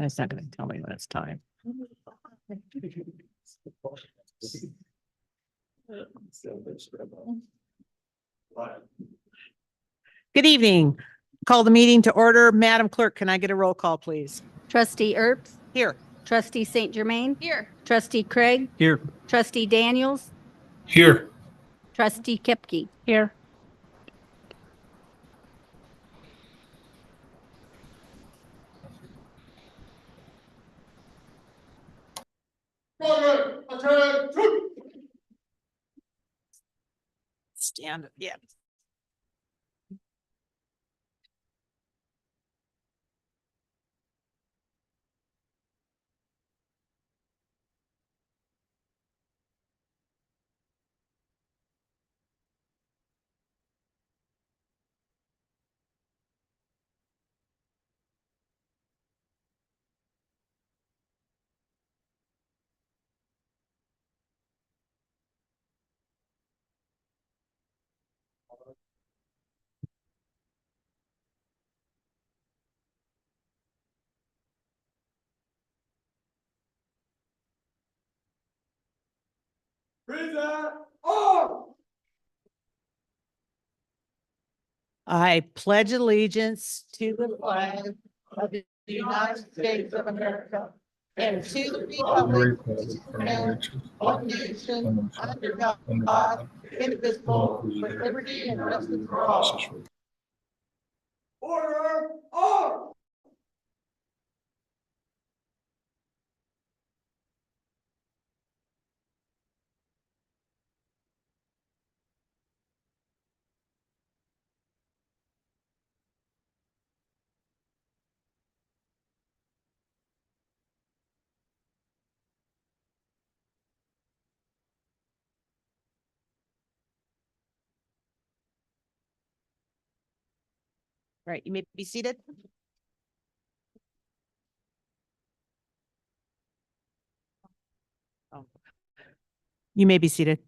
And it's not going to tell me when it's time. Good evening. Call the meeting to order. Madam Clerk, can I get a roll call, please? Trustee Earps, Here. Trustee St. Germain, Here. Trustee Craig, Here. Trustee Daniels, Here. Trustee Kipke. Here. Stand up. Yeah. I pledge allegiance to the flag of the United States of America and to the republic one nation under God, indivisible, with liberty and justice for all. Order! All! Right, you may be seated. Oh. You may be seated.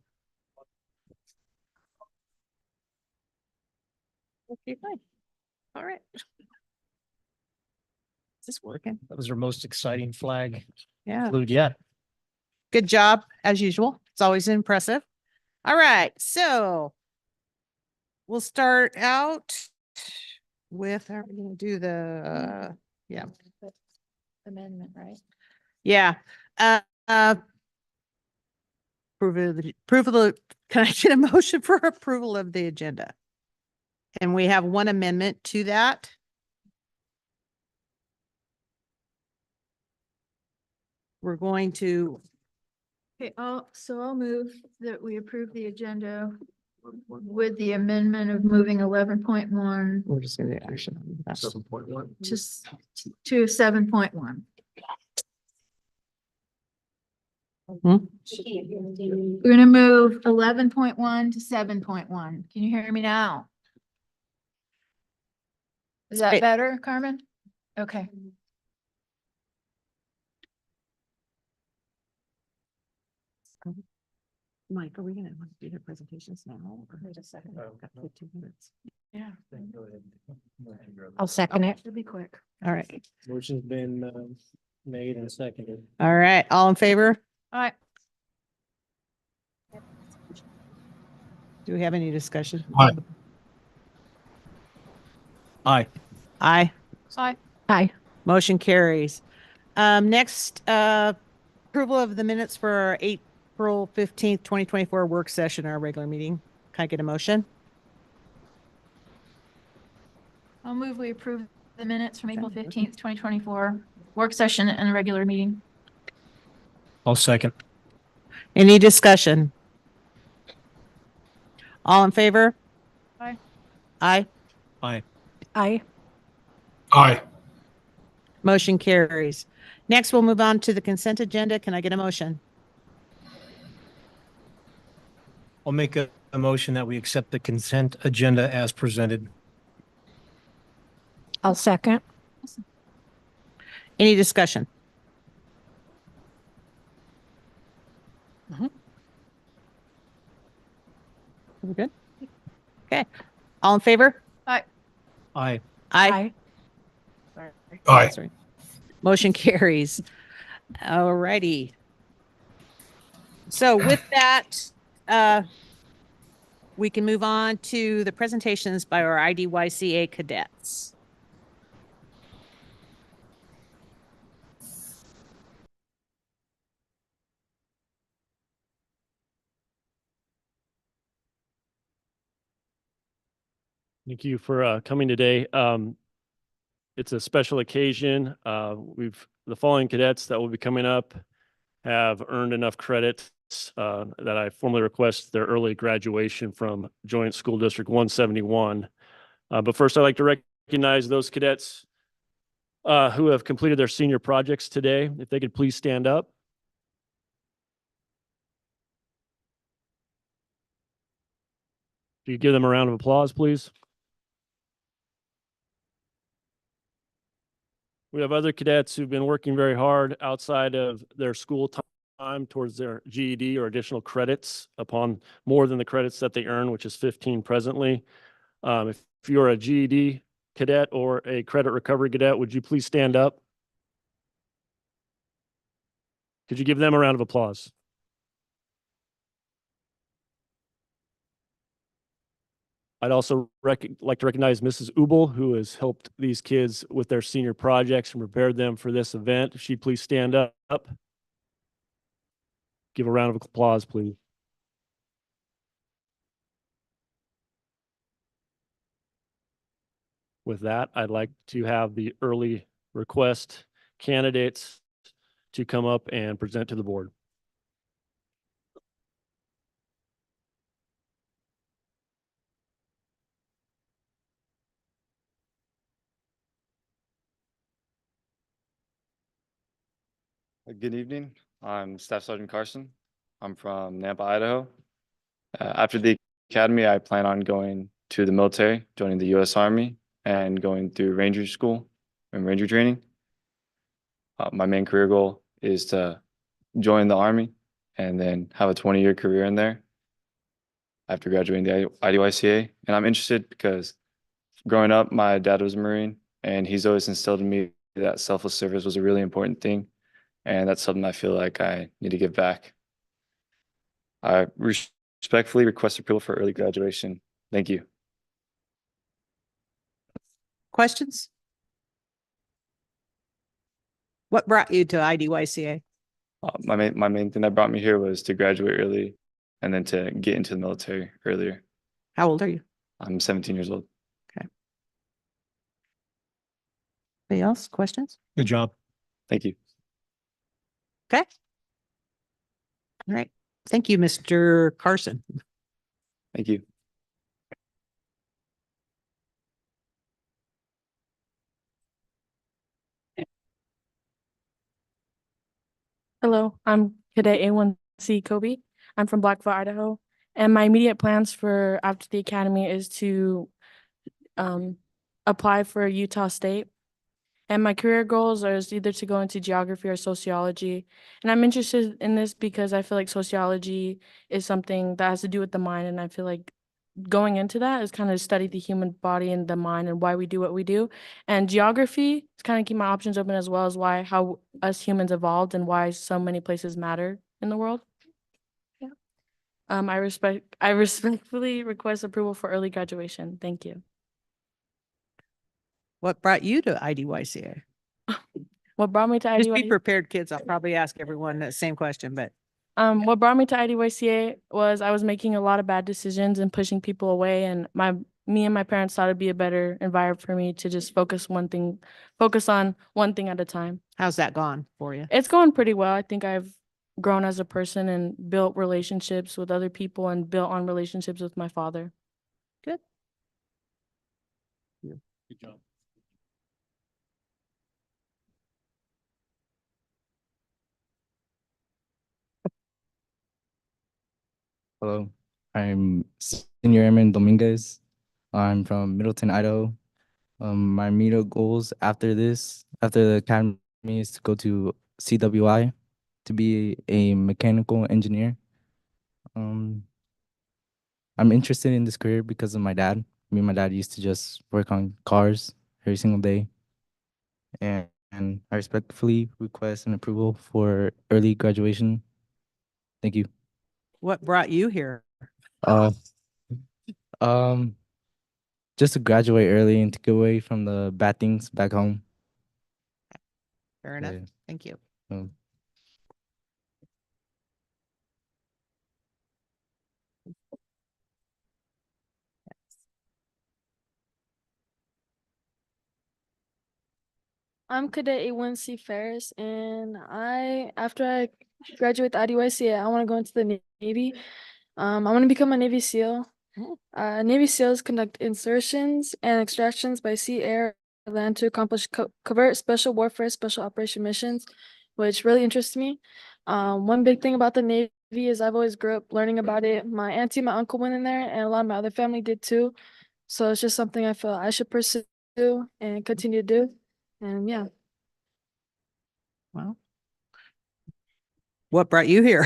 Okay, fine. All right. Is this working? That was our most exciting flag Yeah. salute yet. Good job, as usual. It's always impressive. All right, so we'll start out with, how are we gonna do the, yeah. Amendment, right? Yeah. Approval of, can I get a motion for approval of the agenda? And we have one amendment to that. We're going to, Okay, I'll move that we approve the agenda with the amendment of moving 11.1 we're just gonna do action. on that. 7.1. to 7.1. Hmm? We're gonna move 11.1 to 7.1. Can you hear me now? Is that Great. better, Carmen? Okay. Mike, are we gonna want to do the presentations now? Or Wait a second. We've got 15 minutes. Yeah. I'll second it. Should be quick. All right. Motion's been made and seconded. All right. All in favor? All right. Do we have any discussion? Aye. Aye. Aye. Aye. Aye. Motion carries. Next, approval of the minutes for our April 15th, 2024 work session, our regular meeting. Can I get a motion? I'll move we approve the minutes from April 15th, 2024, work session and regular meeting. I'll second. Any discussion? All in favor? Aye. Aye. Aye. Aye. Aye. Motion carries. Next, we'll move on to the consent agenda. Can I get a motion? I'll make a motion that we accept the consent agenda as presented. I'll second. Any discussion? We good? Okay. All in favor? Aye. Aye. Aye. Aye. Sorry. Motion carries. All righty. So with that, we can move on to the presentations by our IDYCA cadets. Thank you for coming today. It's a special occasion. The following cadets that will be coming up have earned enough credits that I formally request their early graduation from Joint School District 171. But first, I'd like to recognize those cadets who have completed their senior projects today. If they could please stand up. If you could give them a round of applause, please. We have other cadets who've been working very hard outside of their school time towards their GED or additional credits upon more than the credits that they earn, which is 15 presently. If you're a GED cadet or a credit recovery cadet, would you please stand up? Could you give them a round of applause? I'd also like to recognize Mrs. Ubel, who has helped these kids with their senior projects and prepared them for this event. If she'd please stand up. Give a round of applause, please. With that, I'd like to have the early request candidates to come up and present to the board. Good evening. I'm Staff Sergeant Carson. I'm from Nampa, Idaho. After the academy, I plan on going to the military, joining the U.S. Army, and going through Ranger School and Ranger training. My main career goal is to join the Army and then have a 20-year career in there after graduating the IDYCA. And I'm interested because growing up, my dad was a Marine, and he's always instilled in me that selfless service was a really important thing. And that's something I feel like I need to give back. I respectfully request approval for early graduation. Thank you. Questions? What brought you to IDYCA? My main thing that brought me here was to graduate early and then to get into the military earlier. How old are you? I'm 17 years old. Anybody else? Questions? Good job. Thank you. Okay. All right. Thank you, Mr. Carson. Thank you. Hello, I'm Cadet A1C Kobe. I'm from Blackfoot, Idaho, and my immediate plans for after the academy is to apply for Utah State. And my career goals are either to go into geography or sociology. And I'm interested in this because I feel like sociology is something that has to do with the mind, and I feel like going into that is kind of study the human body and the mind and why we do what we do. And geography is kind of keep my options open, as well as how us humans evolved and why so many places matter in the world. Yeah. I respectfully request approval for early graduation. Thank you. What brought you to IDYCA? What brought me to Just be IDYCA? prepared, kids. I'll probably ask everyone the same question, but What brought me to IDYCA was I was making a lot of bad decisions and pushing people away, and me and my parents thought it'd be a better environment for me to just focus on one thing at a time. how's that gone for you? It's going pretty well. I think I've grown as a person and built relationships with other people and built on relationships with my father. Good. Good job. Hello, I'm Senior Airman Dominguez. I'm from Middleton, Idaho. My immediate goals after the academy, is to go to CWI to be a mechanical engineer. I'm interested in this career because of my dad. Me and my dad used to just work on cars every single day. And and I respectfully request an approval for early graduation. Thank you. What brought you here? Uh, um, just to graduate early and to get away from the bad things back home. Fair enough. Yeah. Thank you. Um, I'm Cadet A1C Ferris, and after I graduate the IDYC, I want to go into the Navy. I want to become a Navy SEAL. Oh. Navy SEALs conduct insertions and extractions by sea, air, and land to accomplish covert special warfare, special operation missions, which really interests me. One big thing about the Navy is I've always grew up learning about it. My auntie and my uncle went in there, and a lot of my other family did too. So it's just something I feel I should pursue and continue to do. And yeah. Well, what brought you here?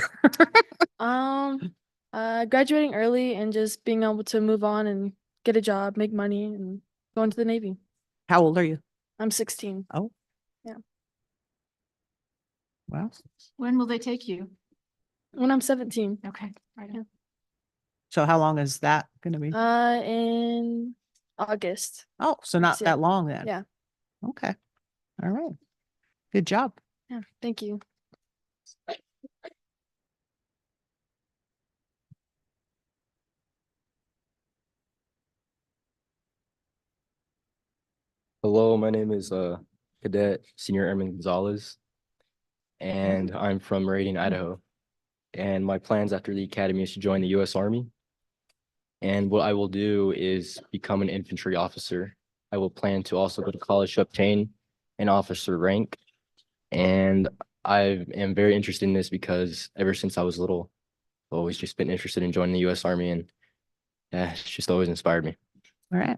Graduating early and just being able to move on and get a job, make money, and go into the Navy. How old are you? I'm 16. Oh. Yeah. Well, When will they take you? When I'm 17. Okay, right Yeah. on. so how long is that going to be? In August. Oh, so not yeah. that long then. Yeah. Okay. All right. Good job. Yeah. Thank you. Hello, my name is Cadet Senior Airman Gonzalez, and I'm from Meridian, Idaho. And my plans after the academy is to join the U.S. Army. And what I will do is become an infantry officer. I will plan to also go to college to obtain an officer rank. And I am very interested in this because ever since I was little, I've always just been interested in joining the U.S. Army, and it's just always inspired me. All right.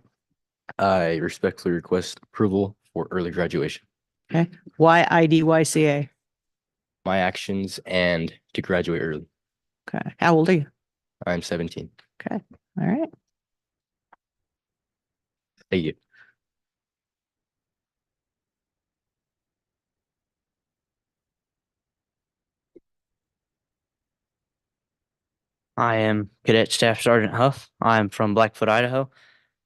I respectfully request approval for early graduation. Okay. Why IDYCA? My actions and to graduate early. Okay. How old are you? I'm 17. Okay. All right. Thank you. I am Cadet Staff Sergeant Huff. I'm from Blackfoot, Idaho.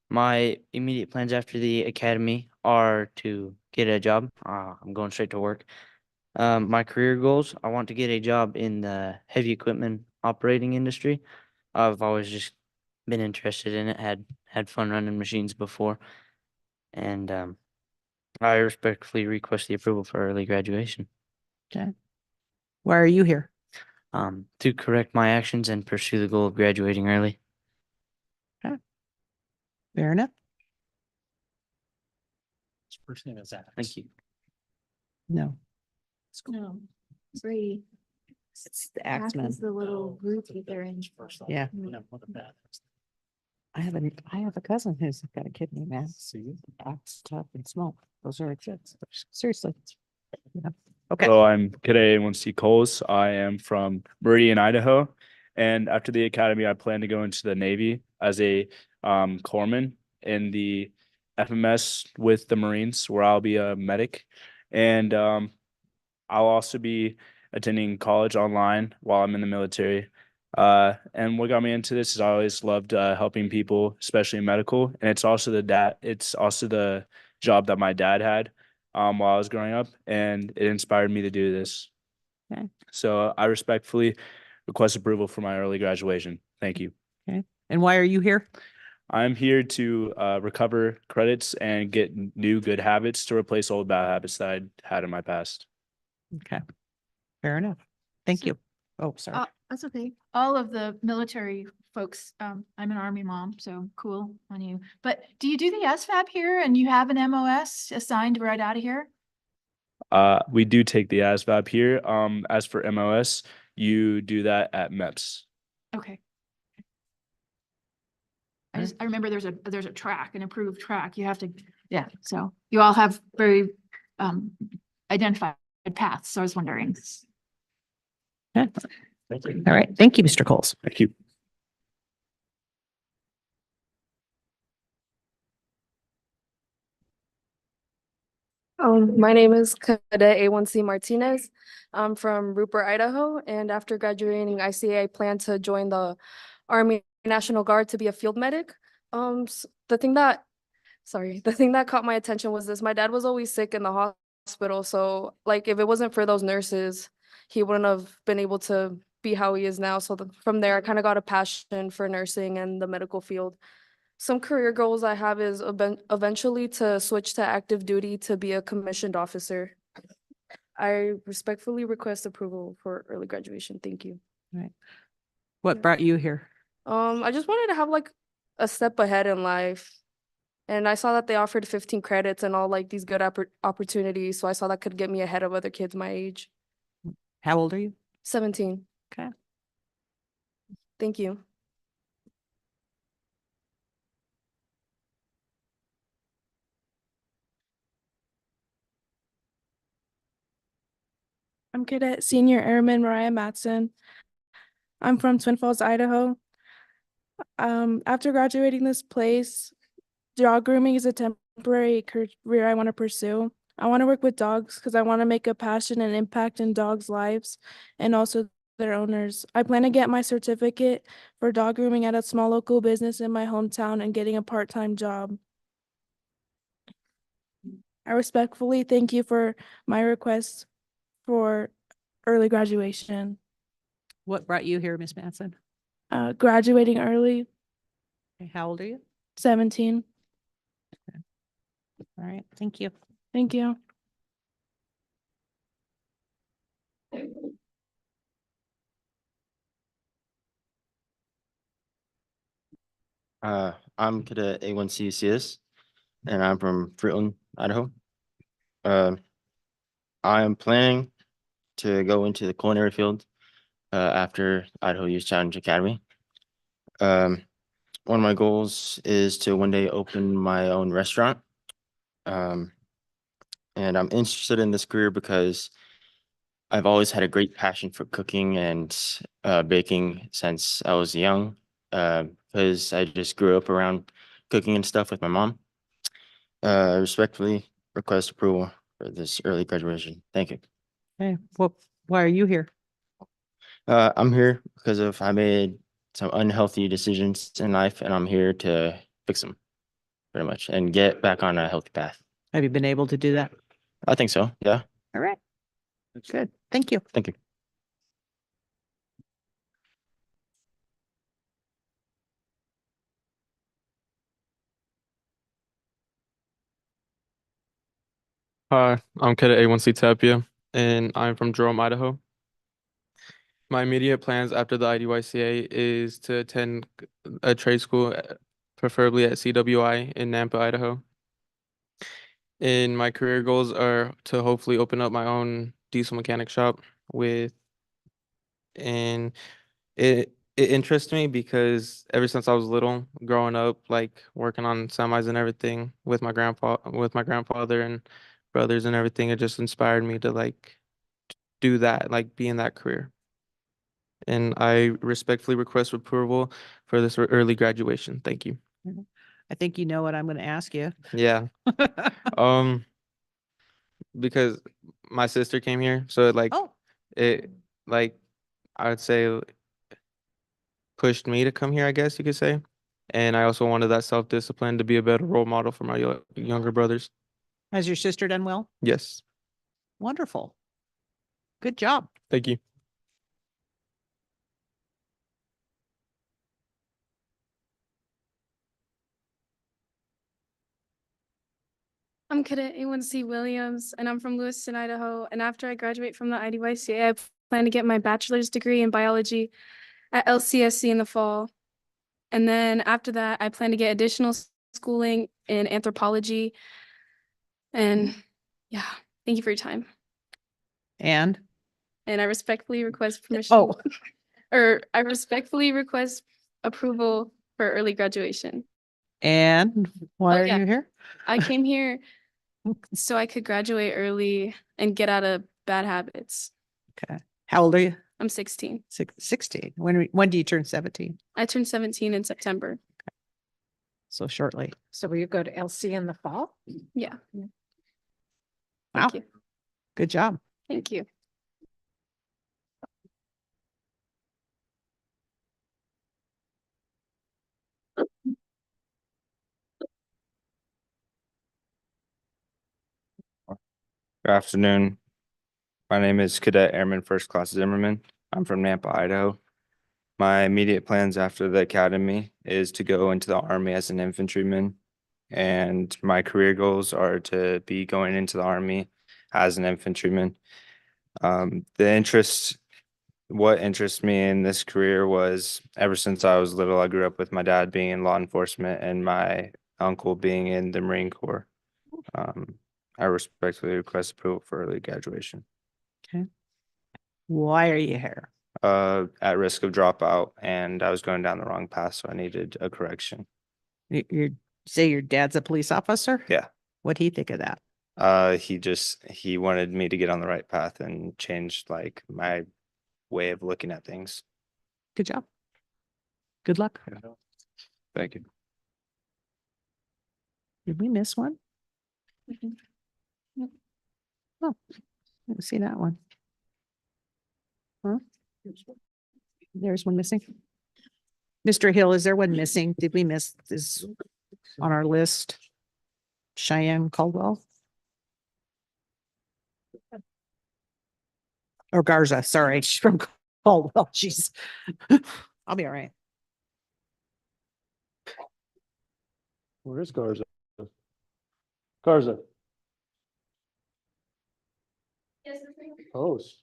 My immediate plans after the academy are to get a job. I'm going straight to work. My career goals, I want to get a job in the heavy equipment operating industry. I've always just been interested in it, had fun running machines before. And I respectfully request the approval for early graduation. Okay. Why are you here? To correct my actions and pursue the goal of graduating early. Fair enough. First name is Zach. Thank you. No, No, Brady. it's the Act Axeman. is the little group that they're in. Yeah. I have a cousin who's got a kidney, man. See? Acts tough and smoke. Those are kids. Seriously. Yeah. Okay. Hello, I'm Cadet A1C Coles. I am from Meridian, Idaho. And after the academy, I plan to go into the Navy as a corpsman in the FMS with the Marines, where I'll be a medic. And I'll also be attending college online while I'm in the military. And what got me into this is I always loved helping people, especially in medical. And it's also the job that my dad had while I was growing up, and it inspired me to do this. Okay. So I respectfully request approval for my early graduation. Thank you. Okay. And why are you here? I'm here to recover credits and get new good habits to replace old bad habits that I had in my past. Okay. Fair enough. Thank you. Oh, sorry. That's okay. All of the military folks, I'm an Army mom, so cool on you. But do you do the SFAB here and you have an MOS assigned right out of here? We do take the ASVAB here. As for MOS, you do that at MEPS. Okay. I remember there's a track, an approved track. You have to, yeah, so you all have very identified paths. So I was wondering. Okay. All right. Thank you, Mr. Coles. Thank you. My name is Cadet A1C Martinez. I'm from Rupert, Idaho, and after graduating ICA, I plan to join the Army National Guard to be a field medic. The thing that, the thing that caught my attention was this. My dad was always sick in the hospital, so like if it wasn't for those nurses, he wouldn't have been able to be how he is now. So from there, I kind of got a passion for nursing and the medical field. Some career goals I have is eventually to switch to active duty to be a commissioned officer. I respectfully request approval for early graduation. Thank you. What brought you here? I just wanted to have like a step ahead in life. And I saw that they offered 15 credits and all like these good opportunities. So I saw that could get me ahead of other kids my age. How old are you? 17. Okay. Thank you. I'm Cadet Senior Airman Mariah Matson. I'm from Twin Falls, Idaho. After graduating this place, dog grooming is a temporary career I want to pursue. I want to work with dogs because I want to make a passion and impact in dogs' lives and also their owners. I plan to get my certificate for dog grooming at a small local business in my hometown and getting a part-time job. I respectfully thank you for my request for early graduation. What brought you here, Miss Manson? Graduating early, Okay, how old are you? 17. All right, thank you. Thank you. I'm Cadet A1C CS, and I'm from Fruitland, Idaho. Uh, I'm planning to go into the culinary field after Idaho Youth Challenge Academy. One of my goals is to one day open my own restaurant. And I'm interested in this career because I've always had a great passion for cooking and baking since I was young, because I just grew up around cooking and stuff with my mom. I respectfully request approval for this early graduation. Thank you. Okay, why are you here? I'm here because I made some unhealthy decisions in life, and I'm here to fix them pretty much and get back on a healthy path. Have you been able to do that? I think so. Yeah. All right. Good. Thank you. Thank you. Hi, I'm Cadet A1C Tapia, and I'm from Jerome, Idaho. My immediate plans after the IDYCA is to attend a trade school, preferably at CWI in Nampa, Idaho. And my career goals are to hopefully open up my own diesel mechanic shop and it interests me because ever since I was little, growing up, like working on semis and everything with my grandfather and brothers and everything, it just inspired me to like do that, like be in that career. And I respectfully request approval for this early graduation. Thank you. I think you know what I'm going to ask you. Yeah. Because my sister came here, so it like I would say pushed me to come here, I guess you could say. And I also wanted that self-discipline to be a better role model for my younger brothers. Has your sister done well? Yes. Wonderful. Good job. Thank you. I'm Cadet A1C Williams, and I'm from Lewiston, Idaho. And after I graduate from the IDYCA, I plan to get my bachelor's degree in biology at LCSC in the fall. And then after that, I plan to get additional schooling in anthropology. And yeah, thank you for your time. And I respectfully request permission. Oh. Or I respectfully request approval for early graduation. and why are yeah. you here? I came here so I could graduate early and get out of bad habits. Okay. How old are you? I'm 16. 16. When do you turn 17? I turned 17 in September. So shortly. So will you go to LC in the fall? Yeah. Wow, Thank you. good job. Thank you. Good afternoon. My name is Cadet Airman First Class Zimmerman. I'm from Nampa, Idaho. My immediate plans after the academy is to go into the Army as an infantryman. And my career goals are to be going into the Army as an infantryman. What interests me in this career was ever since I was little, I grew up with my dad being in law enforcement and my uncle being in the Marine Corps. I respectfully request approval for early graduation. Okay. Why are you here? At risk of dropout, and I was going down the wrong path, so I needed a correction. You say your dad's a police officer? Yeah. What'd he think of that? He wanted me to get on the right path and change like my way of looking at things. Good job. Good luck. Thank you. Did we miss one? Oh, didn't see that one. Huh? There's one missing. Mr. Hill, is there one missing? Did we miss this on our list? Cheyenne Caldwell? Or Garza, sorry, she's from Caldwell. She's, I'll be all right. Where is Garza? Garza. Post.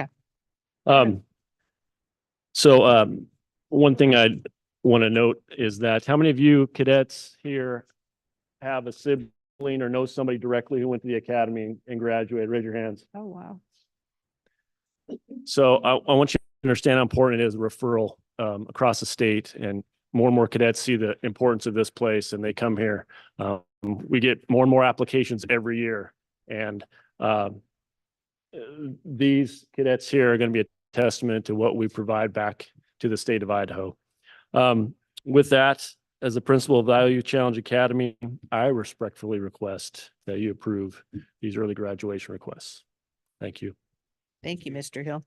Okay. One thing I want to note is that how many of you cadets here have a sibling or know somebody directly who went to the academy and graduated? Raise your hands. Oh, wow. So I want you to understand how important it is, referral across the state, and more cadets see the importance of this place and they come here. We get more and more applications every year, and these cadets here are going to be a testament to what we provide back to the state of Idaho. With that, as the principal of Value Challenge Academy, I respectfully request that you approve these early graduation requests. Thank you. Thank you, Mr. Hill.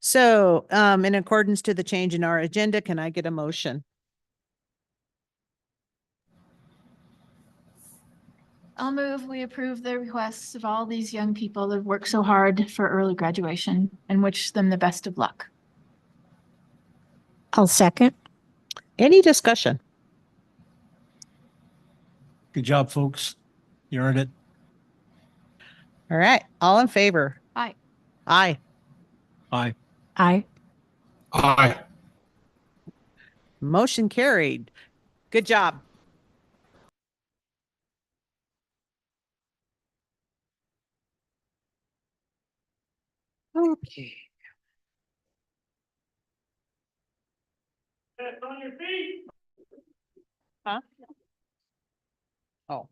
So, in accordance to the change in our agenda, can I get a motion? I'll move, we approve the requests of all these young people that have worked so hard for early graduation and wish them the best of luck. I'll second. Any discussion? Good job, folks. You earned it. All right, all in favor? Aye. Aye. Aye. Aye. Aye. Motion carried. Good job. Okay. On your feet. Huh? Oh.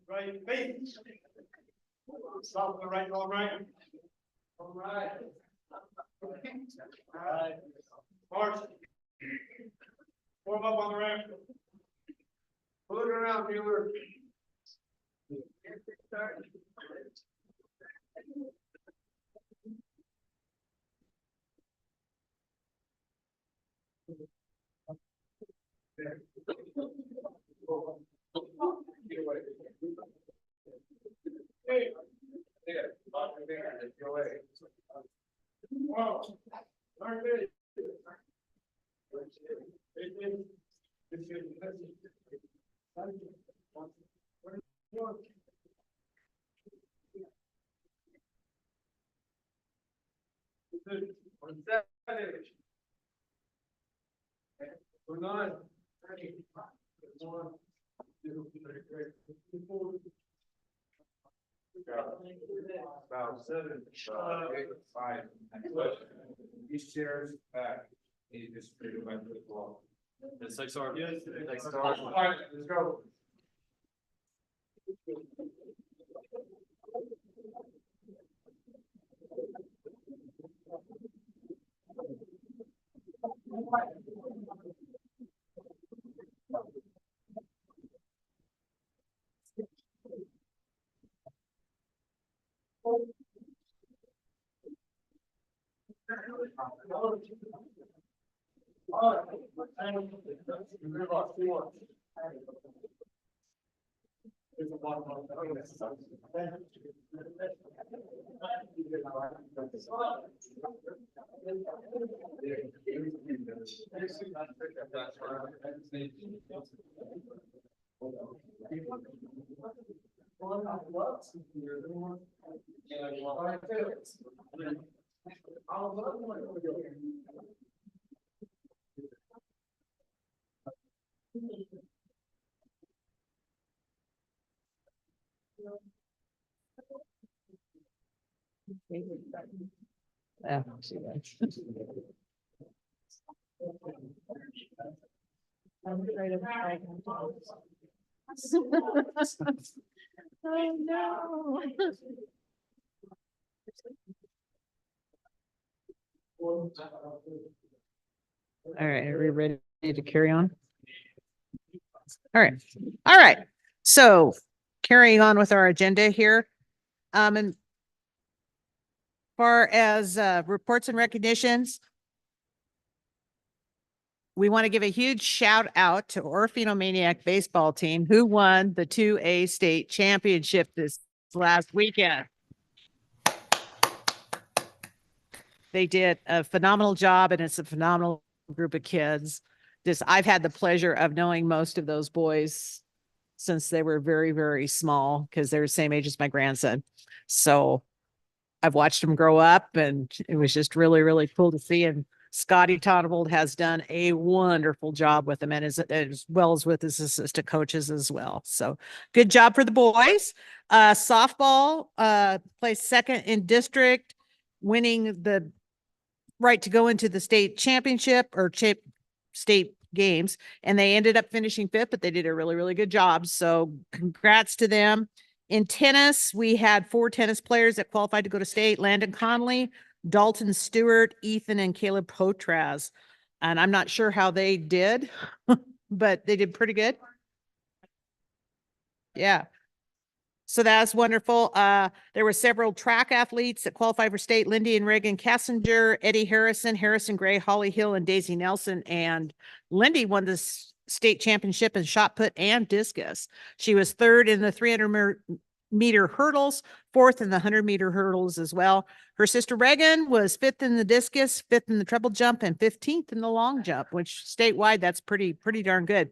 Right, face. Stop the right, all right. All right. All right. March. Form up on the ramp. Pull it around, Mueller. We're not. About 7, 8, 5. These chairs back. You just straight away to the wall. It's like sort of. Yes, let's go. All right, let's go. Oh, no. All right, are we ready to carry on? All right, all right. So carrying on with our agenda here. And far as reports and recognitions, we want to give a huge shout out to Orofino Maniac baseball team who won the 2A state championship this last weekend. They did a phenomenal job, and it's a phenomenal group of kids. I've had the pleasure of knowing most of those boys since they were very, very small because they're the same age as my grandson. So I've watched them grow up, and it was just really, really cool to see. And Scotty Tonvold has done a wonderful job with them, and as well as with his assistant coaches as well. So good job for the boys. Softball placed second in district, winning the right to go into the state championship or state games. And they ended up finishing fifth, but they did a really, really good job. So congrats to them. In tennis, we had 4 tennis players that qualified to go to state: Landon Conley, Dalton Stewart, Ethan, and Caleb Potraz. And I'm not sure how they did, but they did pretty good. Yeah. So that's wonderful. There were several track athletes that qualified for state: Lindy and Reagan Kassinger, Eddie Harrison, Harrison Gray, Holly Hill, and Daisy Nelson. And Lindy won the state championship in shot put and discus. She was third in the 300-meter hurdles, fourth in the 100-meter hurdles as well. Her sister Reagan was fifth in the discus, fifth in the treble jump, and 15th in the long jump, which statewide, that's pretty darn good.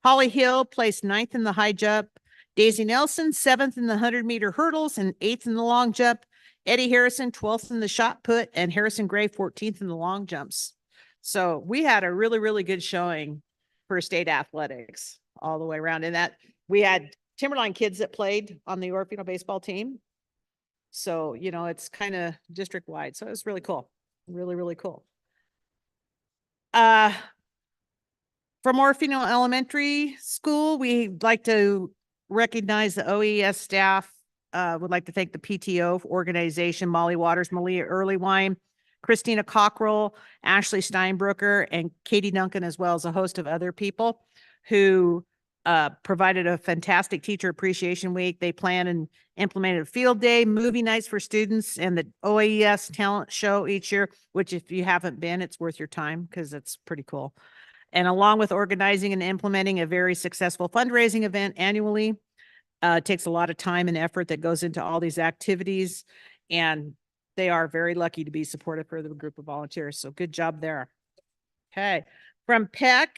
Holly Hill placed 9th in the high jump. Daisy Nelson, 7th in the 100-meter hurdles and 8th in the long jump. Eddie Harrison, 12th in the shot put, and Harrison Gray, 14th in the long jumps. So we had a really, really good showing for state athletics all the way around. And that we had Timberline kids that played on the Orofino baseball team. So, you know, it's kind of district wide. So it was really cool. Really, really cool. From Orofino Elementary School, we'd like to recognize the OES staff. Would like to thank the PTO organization, Molly Waters, Malia Earlywine, Christina Cockrell, Ashley Steinbrooker, and Katie Duncan, as well as a host of other people who provided a fantastic teacher appreciation week. They planned and implemented a field day, movie nights for students, and the OES talent show each year, which if you haven't been, it's worth your time because it's pretty cool. And along with organizing and implementing a very successful fundraising event annually, it takes a lot of time and effort that goes into all these activities, and they are very lucky to be supported for the group of volunteers. So good job there. Okay. From PEC,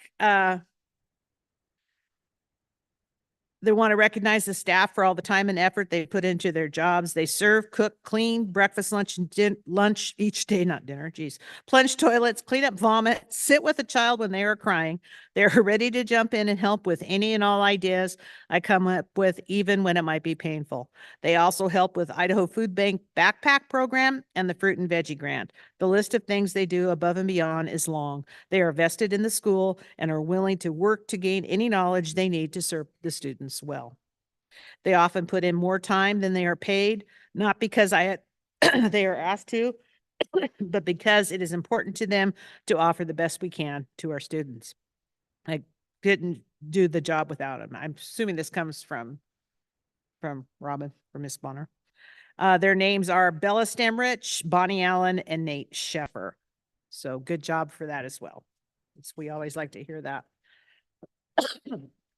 they want to recognize the staff for all the time and effort they put into their jobs. They serve, cook, clean breakfast, lunch, and lunch each day, not dinner, geez. Plunge toilets, clean up vomit, sit with a child when they are crying. They're ready to jump in and help with any and all ideas I come up with, even when it might be painful. They also help with Idaho Food Bank backpack program and the fruit and veggie grant. The list of things they do above and beyond is long. They are vested in the school and are willing to work to gain any knowledge they need to serve the students well. They often put in more time than they are paid, not because they are asked to, but because it is important to them to offer the best we can to our students. I didn't do the job without them. I'm assuming this comes from Robin, from Miss Bonner. Their names are Bella Stemrich, Bonnie Allen, and Nate Sheffer. So good job for that as well. We always like to hear that.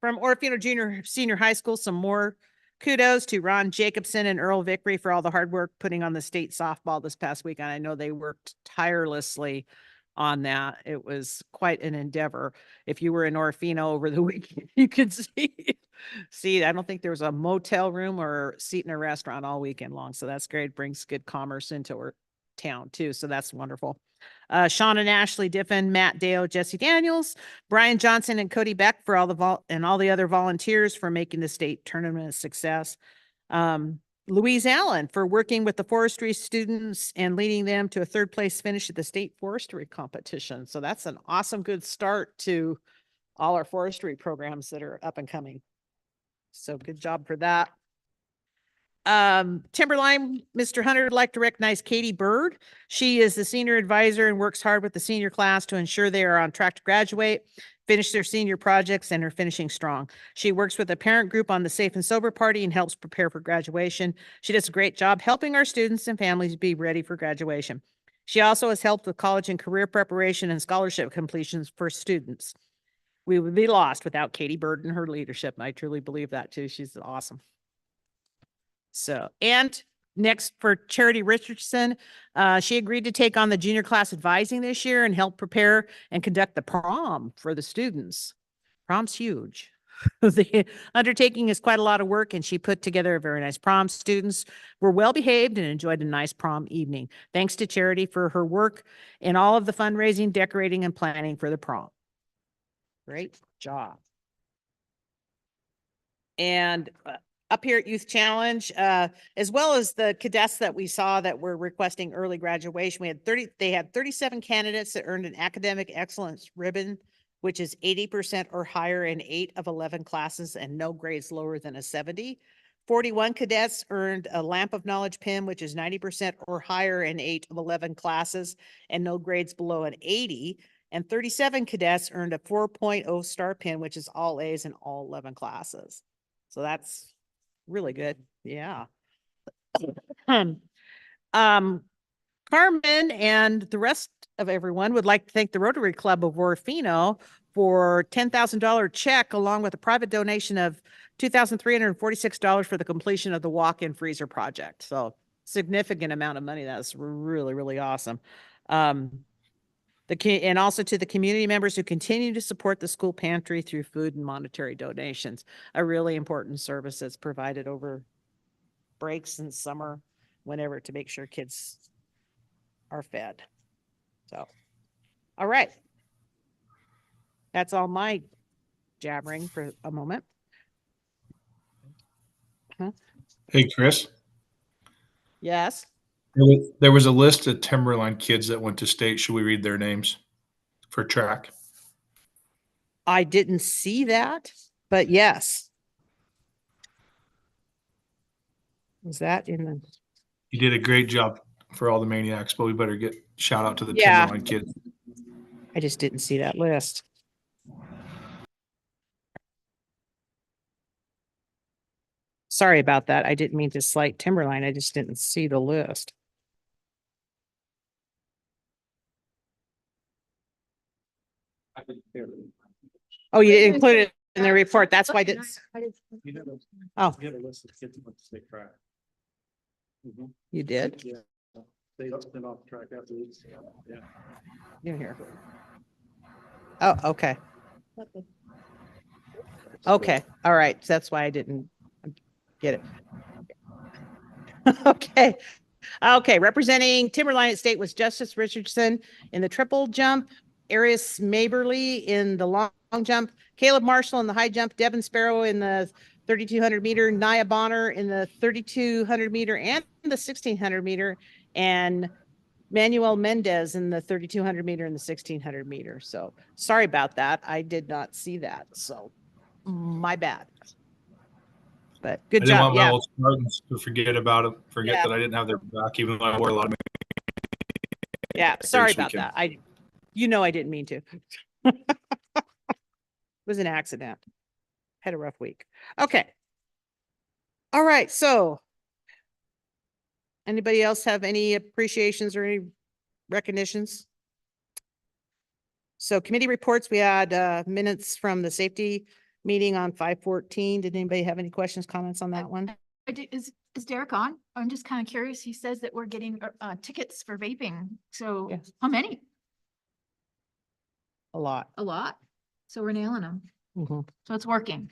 From Orofino Senior High School, some more kudos to Ron Jacobson and Earl Vickery for all the hard work putting on the state softball this past weekend. I know they worked tirelessly on that. It was quite an endeavor. If you were in Orofino over the weekend, you could see, I don't think there was a motel room or seat in a restaurant all weekend long. So that's great. It brings good commerce into our town too. So that's wonderful. Sean and Ashley Diffin, Matt Deo, Jesse Daniels, Brian Johnson, and Cody Beck for all the other volunteers for making the state tournament a success. Louise Allen for working with the forestry students and leading them to a third place finish at the state forestry competition. So that's an awesome, good start to all our forestry programs that are up and coming. So good job for that. Timberline, Mr. Hunter would like to recognize Katie Bird. She is the senior advisor and works hard with the senior class to ensure they are on track to graduate, finish their senior projects, and are finishing strong. She works with a parent group on the Safe and Sober Party and helps prepare for graduation. She does a great job helping our students and families be ready for graduation. She also has helped with college and career preparation and scholarship completions for students. We would be lost without Katie Bird and her leadership. I truly believe that too. She's awesome. So, and next for Charity Richardson, she agreed to take on the junior class advising this year and help prepare and conduct the prom for the students. Prom's huge. The undertaking is quite a lot of work, and she put together a very nice prom. Students were well behaved and enjoyed a nice prom evening. Thanks to Charity for her work in all of the fundraising, decorating, and planning for the prom. Great job. And up here at Youth Challenge, as well as the cadets that we saw that were requesting early graduation, they had 37 candidates that earned an academic excellence ribbon, which is 80% or higher in 8 of 11 classes and no grades lower than a 70. 41 cadets earned a Lamp of Knowledge pin, which is 90% or higher in 8 of 11 classes and no grades below an 80. And 37 cadets earned a 4.0 star pin, which is all A's in all 11 classes. So that's really good. Yeah. Carmen and the rest of everyone would like to thank the Rotary Club of Orofino for $10,000 check, along with a private donation of $2,346 for the completion of the walk-in freezer project. So significant amount of money. That's really, really awesome. And also to the community members who continue to support the school pantry through food and monetary donations, a really important service that's provided over breaks in summer, whenever, to make sure kids are fed. So, all right. That's all my jabbering for a moment. Hey, Chris. Yes. There was a list of Timberline kids that went to state. Should we read their names for track? I didn't see that, but yes. Was that in the? You did a great job for all the maniacs, but we better get shout out to the Yeah. Timberline kids. I just didn't see that list. Sorry about that. I didn't mean to slight Timberline. I just didn't see the list. Oh, you didn't include it in the report. That's why I didn't. Oh, You have a list of kids who want to stay track. you did? Yeah. They've been off track after this. Yeah. You're here. Oh, okay. Okay, all right. That's why I didn't get it. Okay. Okay, representing Timberline at state was Justice Richardson in the triple jump, Arius Maberly in the long jump, Caleb Marshall in the high jump, Devin Sparrow in the 3,200 meter, Nia Bonner in the 3,200 meter and the 1,600 meter, and Manuel Mendez in the 3,200 meter and the 1,600 meter. So sorry about that. I did not see that. So my bad. But good I didn't job. want my Yeah. old Spartans to forget about it, forget Yeah. that I didn't have their back, even though I wore a lot of. Yeah. Sorry this about weekend. that. I didn't mean to. It was an accident. Had a rough week. Okay. All right. So anybody else have any appreciations or any recognitions? So committee reports, we had minutes from the safety meeting on 5/14. Did anybody have any questions, comments on that one? Is Derek on? I'm just kind of curious. He says that we're getting tickets for vaping. So Yes. how many? A lot. A lot. So we're nailing them. Mhm. So it's working.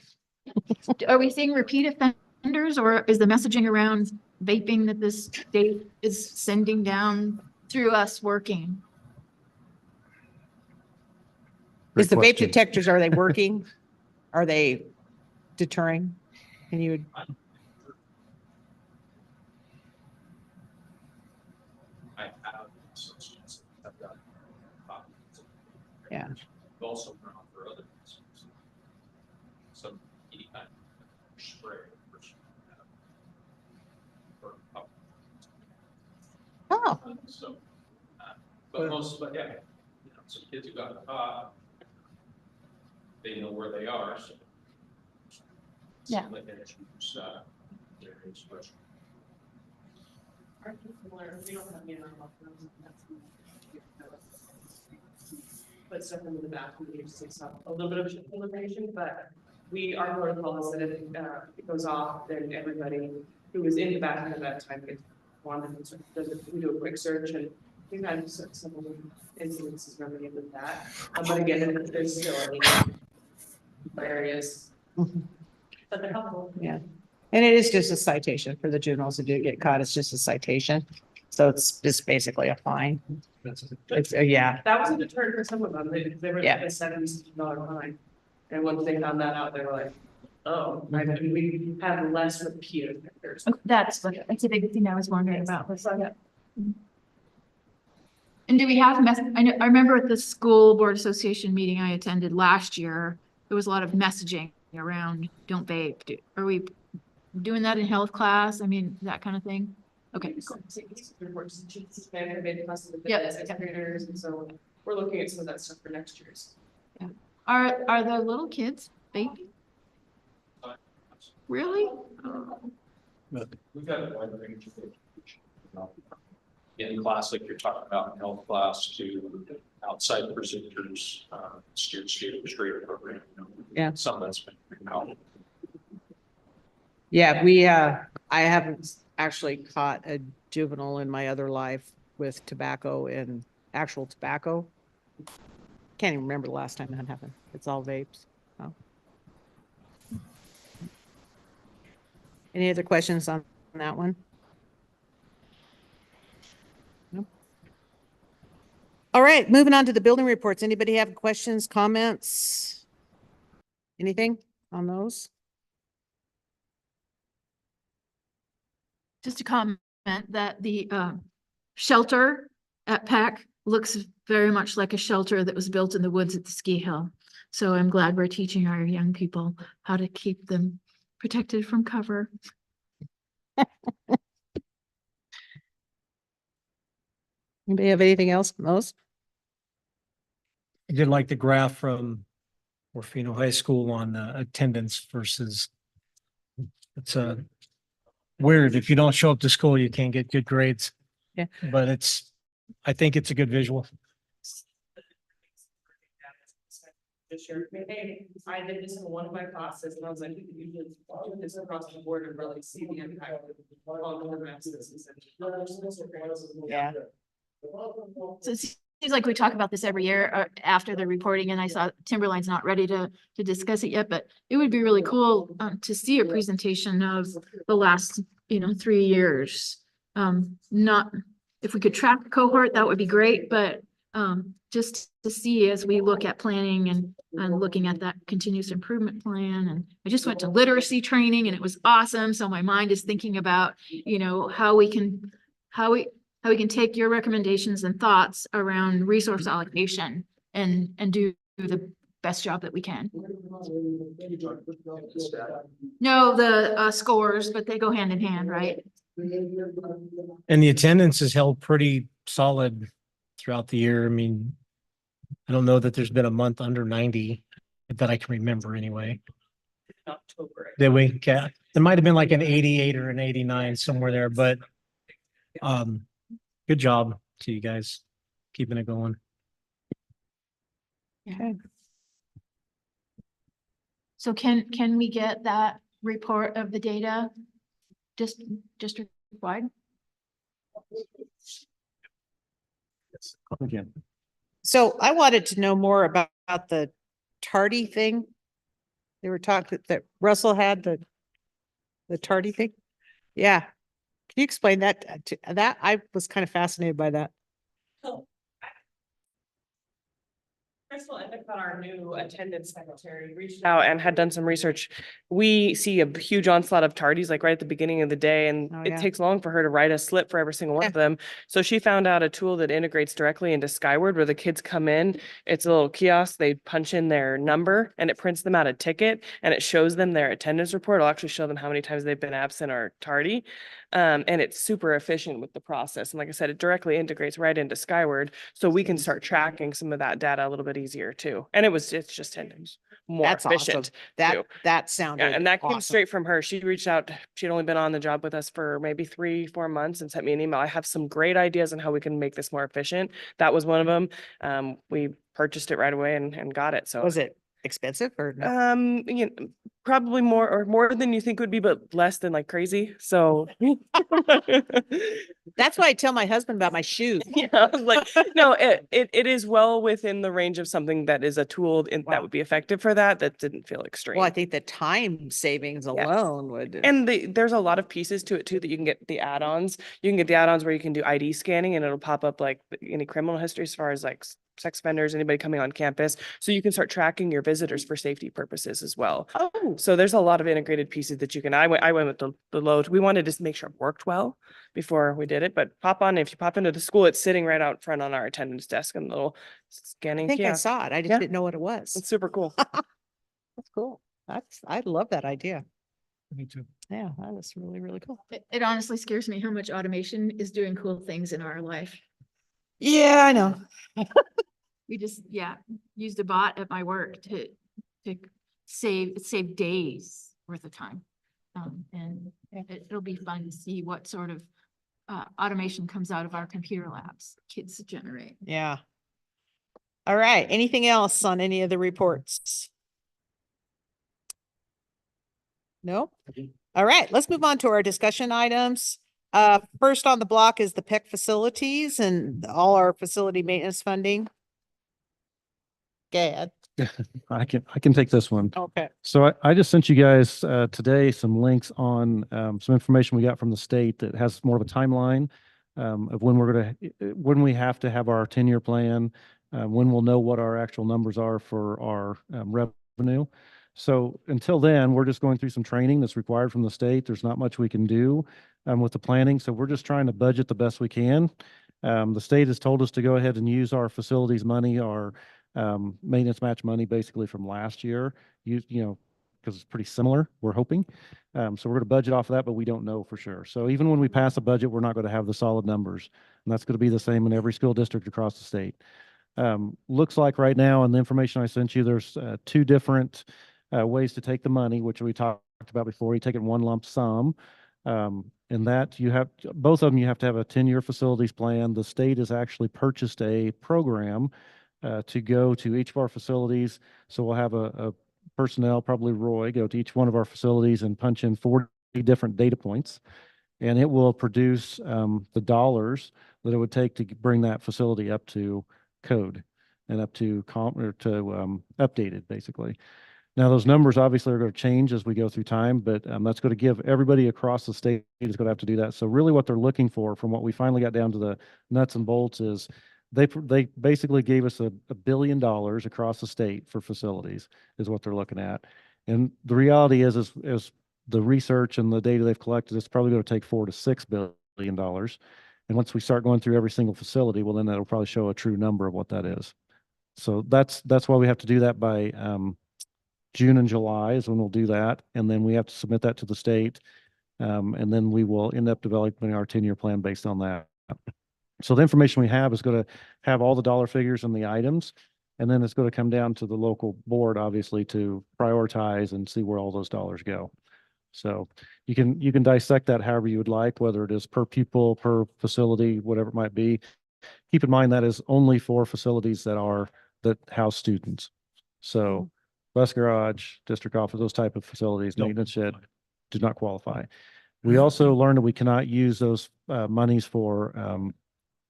Are we seeing repeat offenders, or is the messaging around vaping that this state is sending down through us working? Is the vape question. detectors, are they working? Are they deterring? Can you? I have associates that have got copies. Yeah. We've also run off for other reasons. Some any kind of spray. Oh, So, but yeah, you know, some kids who got caught, they know where they are, so. Yeah. Like that, choose, their expression. Put stuff into the back, we just takes up a little bit of information, but our protocol is that if it goes off, then everybody who was in the bathroom at that time gets wanted, we do a quick search, and we've had some incidences related with that. But again, there's still any areas. But they're helpful. yeah. And it is just a citation for the juveniles who do get caught. It's just a citation. So it's just basically a fine. It's yeah. That was a deterrent for some of them. They were Yeah. at a $70 fine. And once they found that out, they were like, oh, I mean, we have less repeat offenders. That's a big thing I was wondering about. And do we have I remember at the school board association meeting I attended last year, there was a lot of messaging around don't vape. Are we doing that in health class? I mean, that kind of thing? Okay. Cool. Yeah. And so we're looking at some of that stuff for next year's. Yeah. Are the little kids vaping? Really? Oh. We've got a wide range of education. In class, like you're talking about in health class, to outside procedures, student restraint program. Yeah. Some of that's been out. Yeah, we I haven't actually caught a juvenile in my other life with tobacco and actual tobacco. Can't even remember the last time that happened. It's all vapes. Oh. Any other questions on that one? No. All right, moving on to the building reports. Anybody have questions, comments? Anything on those? Just a comment that the shelter at PAC looks very much like a shelter that was built in the woods at the ski hill. So I'm glad we're teaching our young people how to keep them protected from cover. Anybody have anything else? Most? I did like the graph from Orofino High School on attendance versus it's weird. If you don't show up to school, you can't get good grades. Yeah. But I think it's a good visual. This year, hey, I did this in one of my classes and I was like, you could usually do this across the board and really see the impact of all the messages. Yeah. So it seems like we talk about this every year after the reporting, and I saw Timberline's not ready to discuss it yet, but it would be really cool to see a presentation of the last, 3 years. Not, if we could track the cohort, that would be great, but just to see as we look at planning and looking at that continuous improvement plan. And I just went to literacy training and it was awesome. So my mind is thinking about, how we can take your recommendations and thoughts around resource allocation and do the best job that we can. No, the scores, but they go hand in hand, right? And the attendance is held pretty solid throughout the year. I mean, I don't know that there's been a month under 90 that I can remember anyway. October. Did we? Yeah. There might have been like an 88 or an 89 somewhere there, but good job to you guys keeping it going. Okay. So can we get that report of the data district-wide? Again. So I wanted to know more about the tardy thing. They were talking that Russell had the tardy thing. Yeah. Can you explain that that? I was kind of fascinated by that. Crystal Endicott, our new attendance secretary, reached out and had done some research. We see a huge onslaught of tardies like right at the beginning of the day, and Oh, it yeah. takes long for her to write a slip for every single one of them. So she found out a tool that integrates directly into Skyward where the kids come in. It's a little kiosk. They punch in their number and it prints them out a ticket and it shows them their attendance report. It'll actually show them how many times they've been absent or tardy. And it's super efficient with the process. And like I said, it directly integrates right into Skyward. So we can start tracking some of that data a little bit easier too. And it's just more That's awesome. efficient. That Yeah, sounded and that came awesome. straight from her. She reached out. She'd only been on the job with us for maybe 3-4 months and sent me an email. I have some great ideas on how we can make this more efficient. That was one of them. We purchased it right away and got it. So Was it expensive or no? Probably more than you think would be, but less than like crazy. So That's why I tell my husband about my shoes. yeah, like no, it is well within the range of something that is a tool that would be effective for that didn't feel extreme. Well, I think the time savings alone would. And there's a lot of pieces to it too that you can get the add-ons. You can get the add-ons where you can do ID scanning and it'll pop up like any criminal history as far as like sex offenders, anybody coming on campus. So you can start tracking your visitors for safety purposes as well. Oh, So there's a lot of integrated pieces that you can, I went with the load. We wanted to make sure it worked well before we did it, but if you pop into the school, it's sitting right out front on our attendance desk and little I scanning think I kiosk. saw it. I just Yeah. didn't know what it was. It's super cool. That's cool. I love that idea. Me too. Yeah, that was really, really cool. It honestly scares me how much automation is doing cool things in our life. Yeah, I know. We just, used a bot at my work to save days worth of time. And it'll be fun to see what sort of automation comes out of our computer labs kids generate. Yeah. All right. Anything else on any of the reports? No? All right, let's move on to our discussion items. First on the block is the PEC facilities and all our facility maintenance funding. Gad. I can take this one. Okay. So I just sent you guys today some links on some information we got from the state that has more of a timeline of when we have to have our 10-year plan, when we'll know what our actual numbers are for our revenue. So until then, we're just going through some training that's required from the state. There's not much we can do with the planning. So we're just trying to budget the best we can. The state has told us to go ahead and use our facilities money, our maintenance match money basically from last year. because it's pretty similar, we're hoping. So we're going to budget off of that, but we don't know for sure. So even when we pass a budget, we're not going to have the solid numbers. And that's going to be the same in every school district across the state. Looks like right now in the information I sent you, there's two different ways to take the money, which we talked about before. You take it in one lump sum. And that you have, both of them, you have to have a 10-year facilities plan. The state has actually purchased a program to go to each of our facilities. So we'll have a personnel, probably Roy, go to each one of our facilities and punch in 40 different data points. And it will produce the dollars that it would take to bring that facility up to code and up to updated, basically. Now, those numbers obviously are going to change as we go through time, but that's going to give everybody across the state is going to have to do that. So really what they're looking for, from what we finally got down to the nuts and bolts, is they basically gave us $1 billion across the state for facilities is what they're looking at. And the reality is the research and the data they've collected, it's probably going to take $4 to $6 billion. And once we start going through every single facility, well, then that'll probably show a true number of what that is. So that's why we have to do that by June and July is when we'll do that. And then we have to submit that to the state. And then we will end up developing our 10-year plan based on that. So the information we have is going to have all the dollar figures and the items. And then it's going to come down to the local board, obviously, to prioritize and see where all those dollars go. So you can dissect that however you would like, whether it is per pupil, per facility, whatever it might be. Keep in mind that is only for facilities that house students. So bus garage, district office, those type of facilities, maintenance shed, do not qualify. We also learned that we cannot use those monies for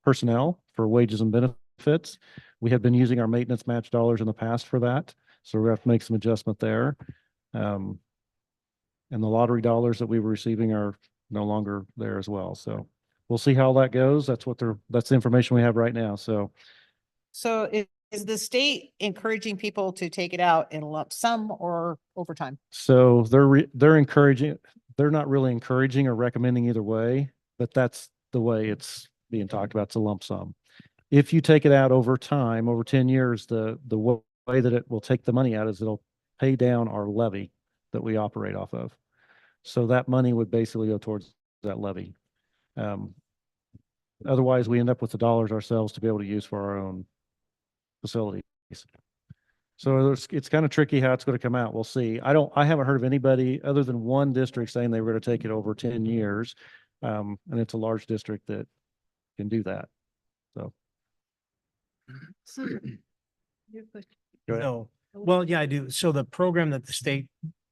personnel, for wages and benefits. We have been using our maintenance match dollars in the past for that. So we have to make some adjustment there. And the lottery dollars that we were receiving are no longer there as well. So we'll see how that goes. That's the information we have right now. So Is the state encouraging people to take it out in lump sum or over time? So they're encouraging, they're not really encouraging or recommending either way, but that's the way it's being talked about. It's a lump sum. If you take it out over time, over 10 years, the way that it will take the money out is it'll pay down our levy that we operate off of. So that money would basically go towards that levy. Otherwise, we end up with the dollars ourselves to be able to use for our own facilities. So it's kind of tricky how it's going to come out. We'll see. I haven't heard of anybody other than one district saying they were going to take it over 10 years. And it's a large district that can do that. So. So your question. Go ahead. No. Well, yeah, I do. So the program that the state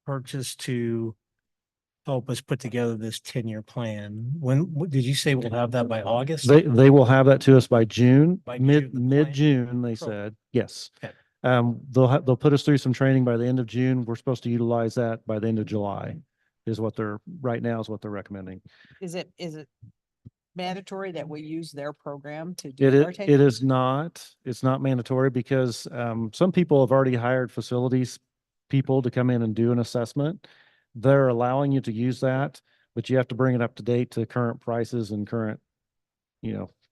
purchased to help us put together this 10-year plan, what did you say we'll have that by August? They will have that to us by June, By June, the mid-June, they program. said. Yes. Okay. They'll put us through some training by the end of June. We're supposed to utilize that by the end of July is what they're recommending. Is it mandatory that we use their program to It do our is, 10 it years? is not, it's not mandatory because some people have already hired facilities people to come in and do an assessment. They're allowing you to use that, but you have to bring it up to date to current prices and current,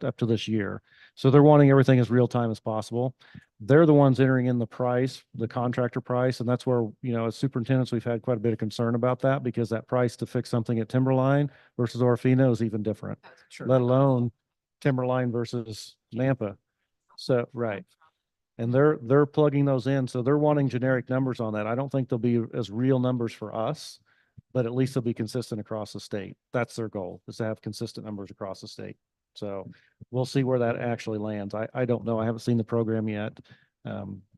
up to this year. So they're wanting everything as real time as possible. They're the ones entering in the price, the contractor price. And that's where, as superintendents, we've had quite a bit of concern about that because that price to fix something at Timberline versus Orofino is even different, let alone Timberline versus Nampa. So, right. And they're plugging those in. So they're wanting generic numbers on that. I don't think they'll be as real numbers for us, but at least they'll be consistent across the state. That's their goal, is to have consistent numbers across the state. So we'll see where that actually lands. I don't know. I haven't seen the program yet.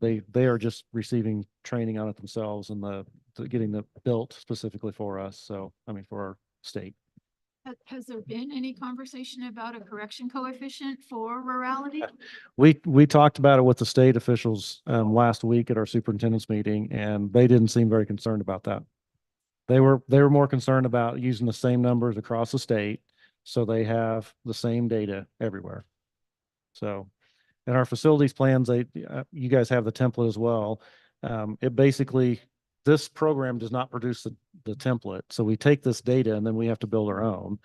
They are just receiving training on it themselves and getting the built specifically for us. So, for our state. Has there been any conversation about a correction coefficient for rurality? We talked about it with the state officials last week at our superintendent's meeting, and they didn't seem very concerned about that. They were more concerned about using the same numbers across the state, so they have the same data everywhere. So, in our facilities plans, you guys have the template as well. It basically, this program does not produce the template. So we take this data and then we have to build our own.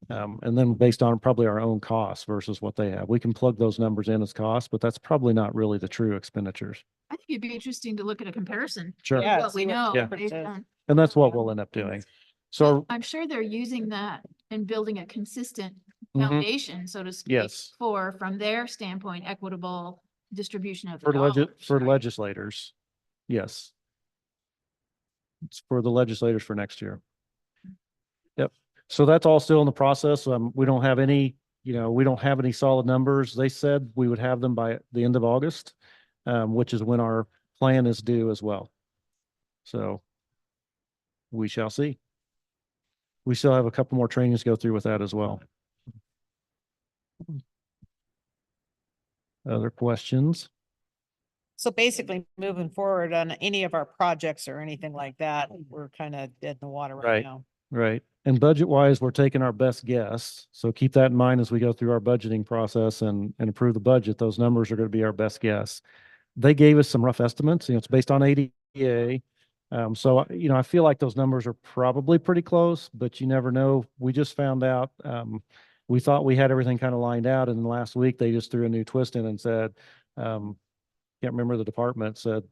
And then based on probably our own costs versus what they have, we can plug those numbers in as costs, but that's probably not really the true expenditures. I think it'd be interesting to look at a comparison. Sure. of Yeah, What we see what know. the based difference is. on- And that's what we'll end up doing. So, I'm sure they're using that and building a consistent Mhm. foundation, so to speak. Yes. For, from their standpoint, equitable distribution of the for dollars. for right? legislators, yes. It's for the legislators for next year. Yep. So that's all still in the process. We don't have any, we don't have any solid numbers. They said we would have them by the end of August, which is when our plan is due as well. So we shall see. We still have a couple more trainings to go through with that as well. Other questions? So basically, moving forward on any of our projects or anything like that, we're kind of dead in the water right Right. now. Right. And budget wise, we're taking our best guess. So keep that in mind as we go through our budgeting process and approve the budget. Those numbers are going to be our best guess. They gave us some rough estimates, it's based on ADA. So, I feel like those numbers are probably pretty close, but you never know. We just found out, we thought we had everything kind of lined out. And last week they just threw a new twist in and said, can't remember the department said,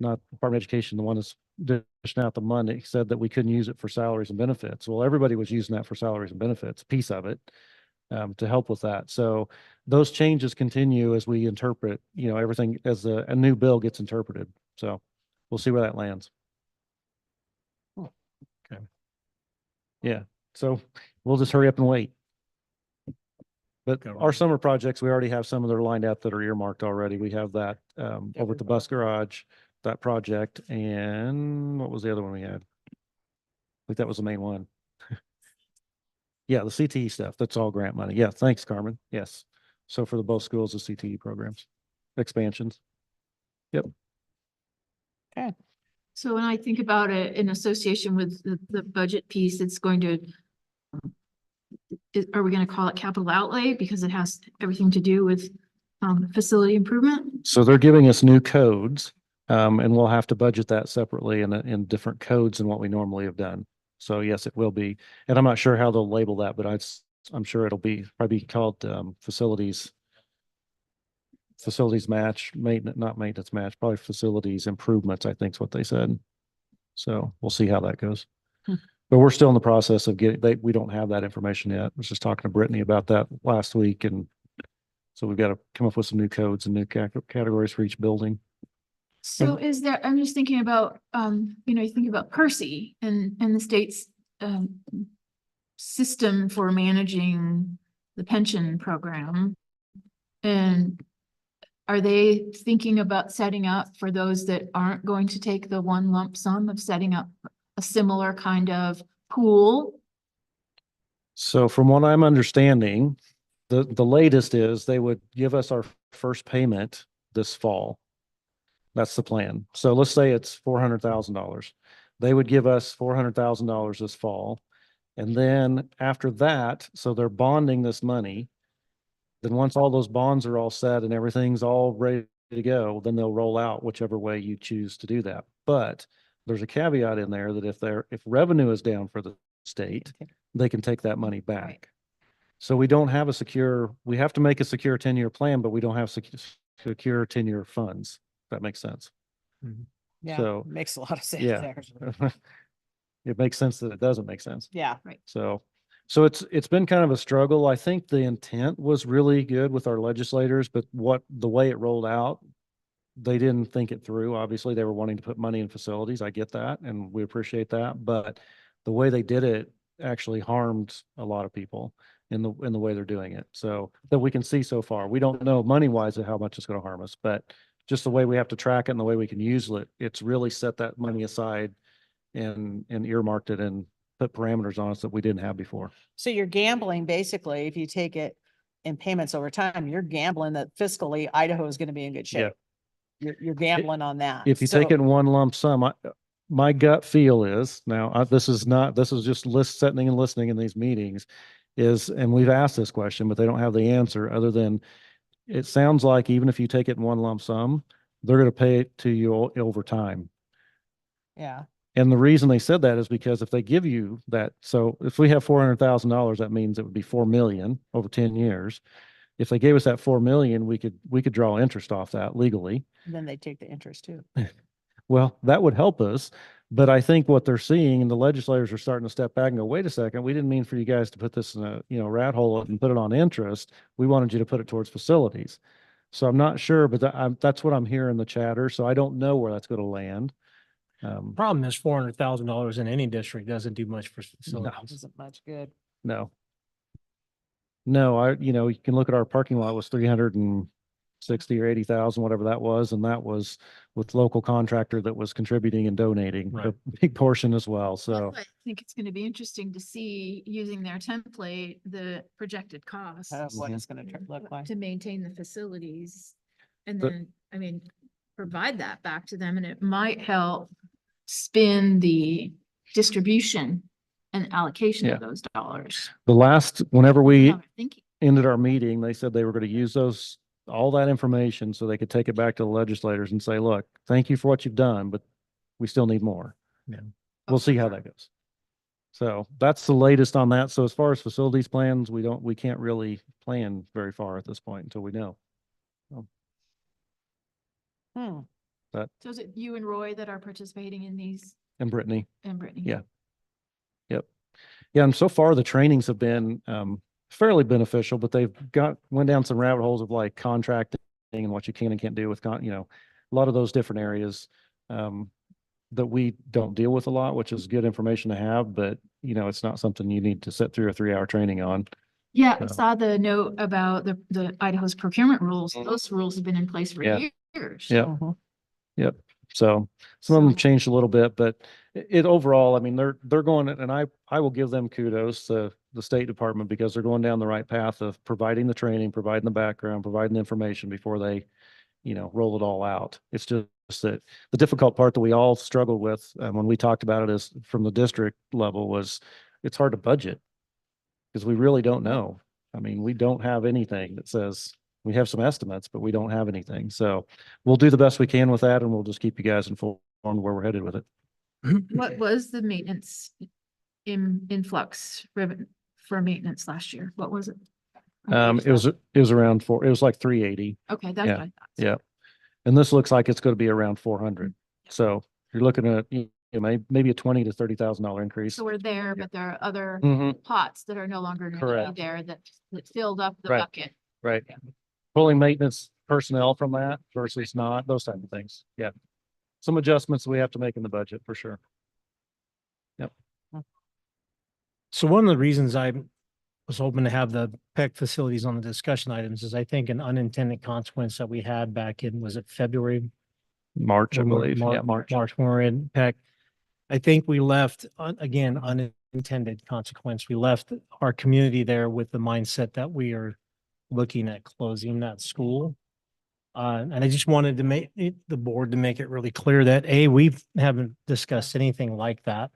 not Department of Education, the one that's dishing out the money, said that we couldn't use it for salaries and benefits. Well, everybody was using that for salaries and benefits, a piece of it, to help with that. So those changes continue as we interpret, everything as a new bill gets interpreted. So we'll see where that lands. Okay. Yeah. So we'll just hurry up and wait. But our summer projects, we already have some of them lined up that are earmarked already. We have that over at the bus garage, that project, and what was the other one we had? I think that was the main one. Yeah, the CTE stuff, that's all grant money. Yeah, thanks, Carmen. Yes. So for the both schools, the CTE programs, expansions. Yep. Okay. So when I think about it in association with the budget piece, it's going to, are we going to call it capital outlay because it has everything to do with facility improvement? So they're giving us new codes, and we'll have to budget that separately in different codes than what we normally have done. So yes, it will be. And I'm not sure how they'll label that, but I'm sure it'll probably be called facilities match, maintenance, not maintenance match, probably facilities improvements, I think is what they said. So we'll see how that goes. But we're still in the process of we don't have that information yet. I was just talking to Brittany about that last week. And so we've got to come up with some new codes and new categories for each building. So is there, I'm just thinking about, you think about Percy and the state's system for managing the pension program. And are they thinking about setting up for those that aren't going to take the one lump sum of setting up a similar kind of pool? So from what I'm understanding, the latest is they would give us our first payment this fall. That's the plan. So let's say it's $400,000. They would give us $400,000 this fall. And then after that, so they're bonding this money. Then once all those bonds are all set and everything's all ready to go, then they'll roll out whichever way you choose to do that. But there's a caveat in there that if revenue is down for the state, they can take that money back. So we don't have we have to make a secure 10-year plan, but we don't have secure 10-year funds. If that makes sense. Yeah, So makes a lot of sense yeah, there. it makes sense that it doesn't make sense. Yeah. Right. So it's been kind of a struggle. I think the intent was really good with our legislators, but the way it rolled out, they didn't think it through. Obviously, they were wanting to put money in facilities. I get that, and we appreciate that. But the way they did it actually harmed a lot of people in the way they're doing it. So that we can see so far, we don't know money wise how much it's going to harm us, but just the way we have to track it and the way we can use it, it's really set that money aside and earmarked it and put parameters on us that we didn't have before. So you're gambling, basically, if you take it in payments over time, you're gambling that fiscally Idaho is going to be in good shape. You're gambling on that. If you take it in one lump sum, my gut feel is now, this is just sitting and listening in these meetings and we've asked this question, but they don't have the answer other than it sounds like even if you take it in one lump sum, they're going to pay it to you over time. Yeah. And the reason they said that is because if they give you that, so if we have $400,000, that means it would be 4 million over 10 years. If they gave us that 4 million, we could draw interest off that legally. Then they take the interest too. Well, that would help us. But I think what they're seeing, and the legislators are starting to step back and go, wait a second, we didn't mean for you guys to put this in a, rat hole and put it on interest. We wanted you to put it towards facilities. So I'm not sure, but that's what I'm hearing the chatter. So I don't know where that's going to land. Problem is $400,000 in any district doesn't do much for facilities. Isn't much good. No. No, you can look at our parking lot was 360 or 80,000, whatever that was. And that was with local contractor that was contributing and donating a big portion as well. So I think it's going to be interesting to see, using their template, the projected costs What it's gonna look like. to maintain the facilities. And But- then, I mean, provide that back to them, and it might help spin the distribution and allocation of those dollars. whenever we I'm thinking. ended our meeting, they said they were going to use all that information so they could take it back to the legislators and say, look, thank you for what you've done, but we still need more. Yeah. We'll see how that goes. So that's the latest on that. So as far as facilities plans, we can't really plan very far at this point until we know. Hmm. So is it you and Roy that are participating in these, And Brittany. and Brittany? Yeah. Yep. Yeah. And so far the trainings have been fairly beneficial, but they've went down some rabbit holes of like contracting and what you can and can't do with a lot of those different areas that we don't deal with a lot, which is good information to have, but it's not something you need to sit through a 3-hour training on. Yeah, I So- saw the note about the Idaho's procurement rules. Those rules have been in place for Yeah. years. Yep. Mhm. Yep. So some of them changed a little bit, but it overall, I mean, they're going, and I will give them kudos to the State Department because they're going down the right path of providing the training, providing the background, providing the information before they, roll it all out. It's just that the difficult part that we all struggled with when we talked about it is from the district level was it's hard to budget because we really don't know. I mean, we don't have anything that says we have some estimates, but we don't have anything. So we'll do the best we can with that and we'll just keep you guys informed where we're headed with it. What was the maintenance influx for maintenance last year? What was it? It was around it was like 380. Okay, that's what I thought. Yeah. And this looks like it's going to be around 400. So you're looking at maybe a $20,000 to $30,000 increase. So we're there, but there are other Mhm. pots that are no longer going to Correct. be there that filled up the Right. bucket. Right. Pulling maintenance personnel from that versus not, those type of things. Yeah. Some adjustments we have to make in the budget for sure. Yep. So one of the reasons I was hoping to have the PEC facilities on the discussion items is I think an unintended consequence that we had back in, was it February? March, I believe. Yeah, March. March, when we were in PEC. I think we left, again, unintended consequence. We left our community there with the mindset that we are looking at closing that school. And I just wanted to make the board to make it really clear that we haven't discussed anything like that,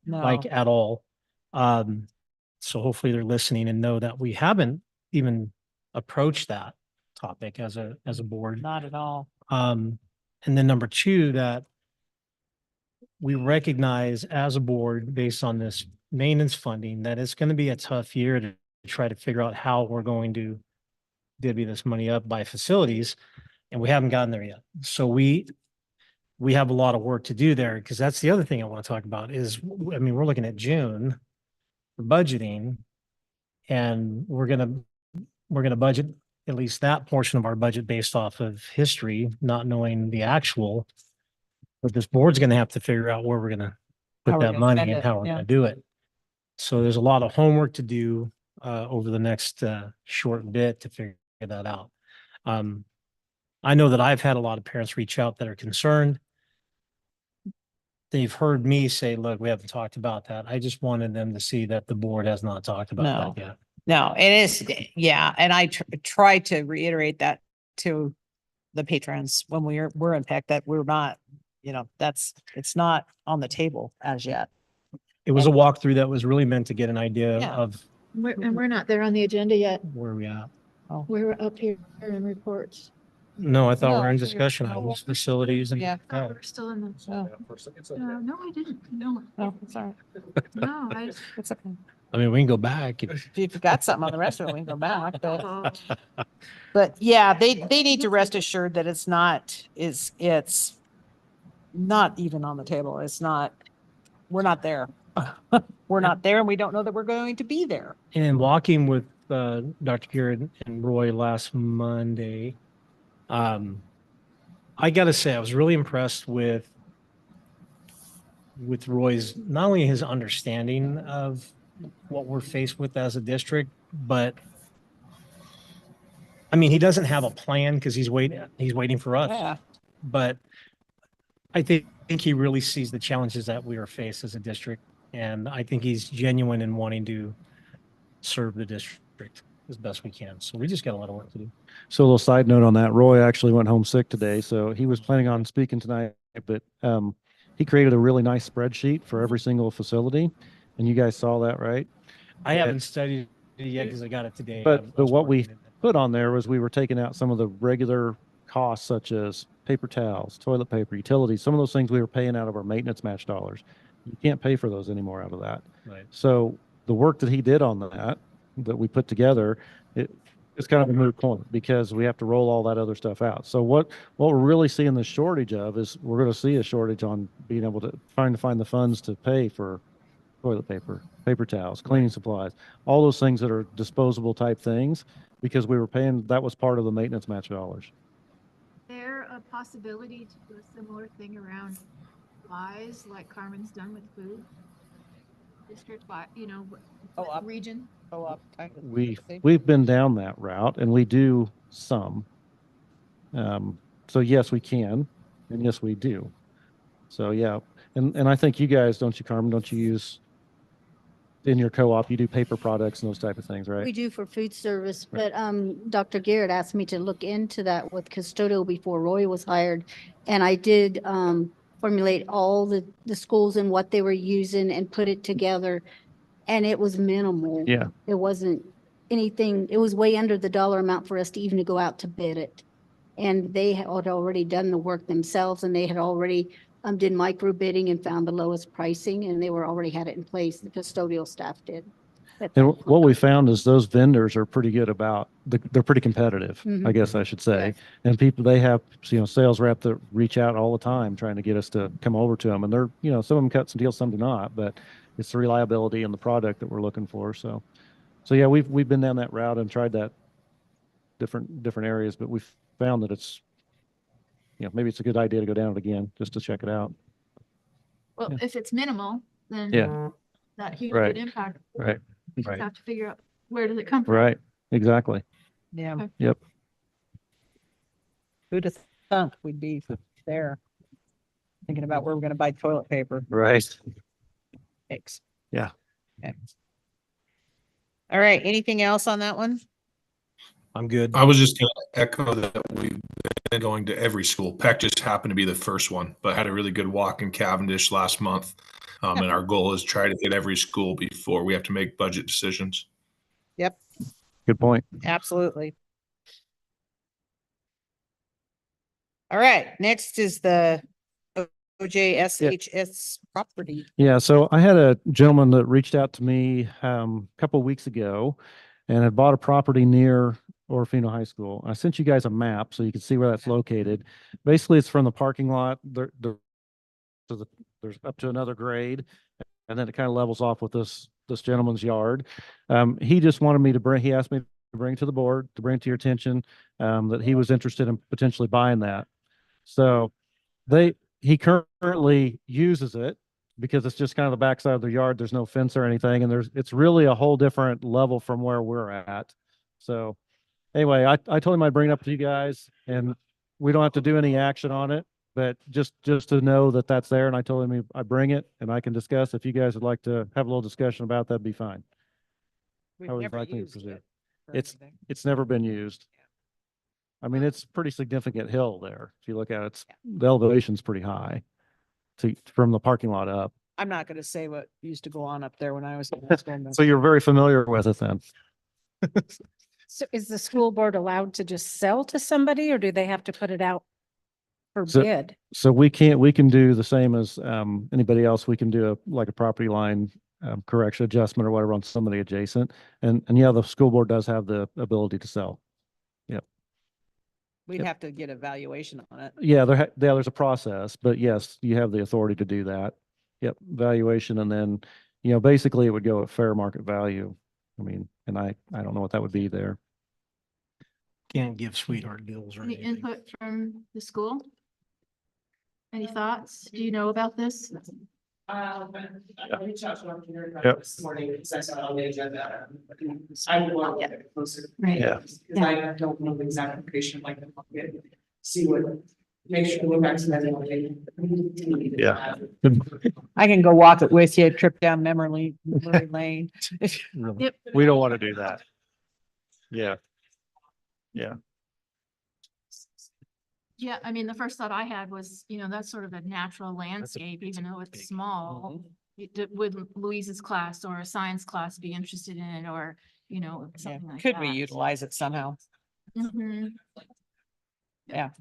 like No. at all. So hopefully they're listening and know that we haven't even approached that topic as a board. Not at all. And then number two, that we recognize as a board, based on this maintenance funding, that it's going to be a tough year to try to figure out how we're going to divvy this money up by facilities. And we haven't gotten there yet. So we have a lot of work to do there, because that's the other thing I want to talk about is, I mean, we're looking at June for budgeting, and we're going to budget at least that portion of our budget based off of history, not knowing the actual. But this board's going to have to figure out where we're going to How put we're that gonna money spend and it, how we're yeah. going to do it. So there's a lot of homework to do over the next short bit to figure that out. I know that I've had a lot of parents reach out that are concerned. They've heard me say, look, we haven't talked about that. I just wanted them to see that the board has not talked about that yet. No, it is, yeah, and I try to reiterate that to the patrons when we're in PEC, that we're not, it's not on the table as yet. It was a walkthrough that was really meant to get an idea Yeah. of And we're not there on the agenda yet. where we at. We're up here in reports. No, I thought we No, were in I think discussion it's- ons, facilities and. Yeah. Oh, we're still in the, no, I didn't, no, No, it's all right. no, I. It's okay. I mean, we can go back. if- If you've got something on the rest of it, we can go back, Oh. but yeah, they need to rest assured that it's not even on the table. It's not, we're not there. We're not there and we don't know that we're going to be there. And walking with Dr. Kieran and Roy last Monday, I gotta say, I was really impressed with Roy's, not only his understanding of what we're faced with as a district, but I mean, he doesn't have a plan because he's waiting for us. Yeah. But I think he really sees the challenges that we are faced as a district. And I think he's genuine in wanting to serve the district as best we can. So we just got a lot of work to do. So a little side note on that, Roy actually went home sick today, so he was planning on speaking tonight, but he created a really nice spreadsheet for every single facility, and you guys saw that, right? I haven't studied it yet because I got it today. I But was what we working it. put on there was we were taking out some of the regular costs such as paper towels, toilet paper, utilities, some of those things we were paying out of our maintenance match dollars. You can't pay for those anymore out of that. Right. So the work that he did on that we put together, it's kind of a moot point because we have to roll all that other stuff out. So what we're really seeing the shortage of is we're going to see a shortage on being able to find the funds to pay for toilet paper, paper towels, cleaning supplies, all those things that are disposable type things, because we were paying, that was part of the maintenance match dollars. There a possibility to do a similar thing around buys like Carmen's done with food? District buy, region? Co-op. We've been down that route and we do some. So yes, we can, and yes, we do. So yeah, and I think you guys, don't you, Carmen, don't you use in your co-op, you do paper products and those type of things, right? We do for food service, but Dr. Garrett asked me to look into that with custodial before Roy was hired. And I did formulate all the schools and what they were using and put it together. And it was minimal. Yeah. It wasn't anything, it was way under the dollar amount for us to even to go out to bid it. And they had already done the work themselves and they had already did micro bidding and found the lowest pricing and they already had it in place. The custodial staff did. And what we found is those vendors are pretty good about, they're pretty competitive, I Mhm. guess I should say. And people, they have, sales rep that reach out all the time trying to get us to come over to them. And they're, some of them cut some deals, some do not, but it's the reliability and the product that we're looking for. So yeah, we've been down that route and tried that different areas, but we've found that it's, maybe it's a good idea to go down it again just to check it out. Well, if it's minimal, then Yeah. that huge Right. would impact. Right. We just Right. have to figure out where does it come from? Right. Exactly. Yeah. Okay. Yep. Who'd have thunk we'd be there? Thinking about where we're gonna buy toilet paper. Right. Thanks. Yeah. Okay. All right, anything else on that one? I'm good. I was just going to echo that we've been going to every school. Peck just happened to be the first one, but had a really good walk in Cavendish last month. And our goal is try to hit every school before we have to make budget decisions. Yep, Good point. absolutely. All right, next is the OJSHS property. Yeah, so I had a gentleman that reached out to me a couple of weeks ago and had bought a property near Orofino High School. I sent you guys a map so you can see where that's located. Basically, it's from the parking lot there's up to another grade, and then it kind of levels off with this gentleman's yard. He just wanted me to he asked me to bring it to the board, to bring it to your attention, that he was interested in potentially buying that. So he currently uses it because it's just kind of the backside of the yard. There's no fence or anything. And it's really a whole different level from where we're at. So anyway, I told him I'd bring it up to you guys and we don't have to do any action on it, but just to know that that's there. And I told him I bring it and I can discuss. If you guys would like to have a little discussion about that, that'd be fine. We've How would you never like me to used proceed? it for anything. It's never been used. I mean, it's pretty significant hill there. If you look at it, the elevation's pretty high from the parking lot up. I'm not gonna say what used to go on up there when I was in high school. So you're very familiar with it then. So is the school board allowed to just sell to somebody or do they have to put it out for So- bid? So we can do the same as anybody else. We can do like a property line correction adjustment or whatever on somebody adjacent. And yeah, the school board does have the ability to sell. Yep. We'd Yep. have to get a valuation on it. Yeah, there's a process, but yes, you have the authority to do that. Yep, valuation, and then, basically it would go at fair market value. I mean, and I don't know what that would be there. Can't give sweetheart deals or Any anything. input from the school? Any thoughts? Do you know about this? I reached out to our community Yep. this morning because I saw it on the agenda. I would want to get closer. Right. Yeah. Because I don't know the exact location, like, see what, make sure to look back to that. Yeah. I can go walk it with you, trip down memory lane. Yep. We don't want to do that. Yeah. Yeah. Yeah, I mean, the first thought I had was, that's sort of a natural landscape, even though it's small. Would Louise's class or a science class be interested in it, or, something like that? Could we utilize it somehow? Mhm. Yeah.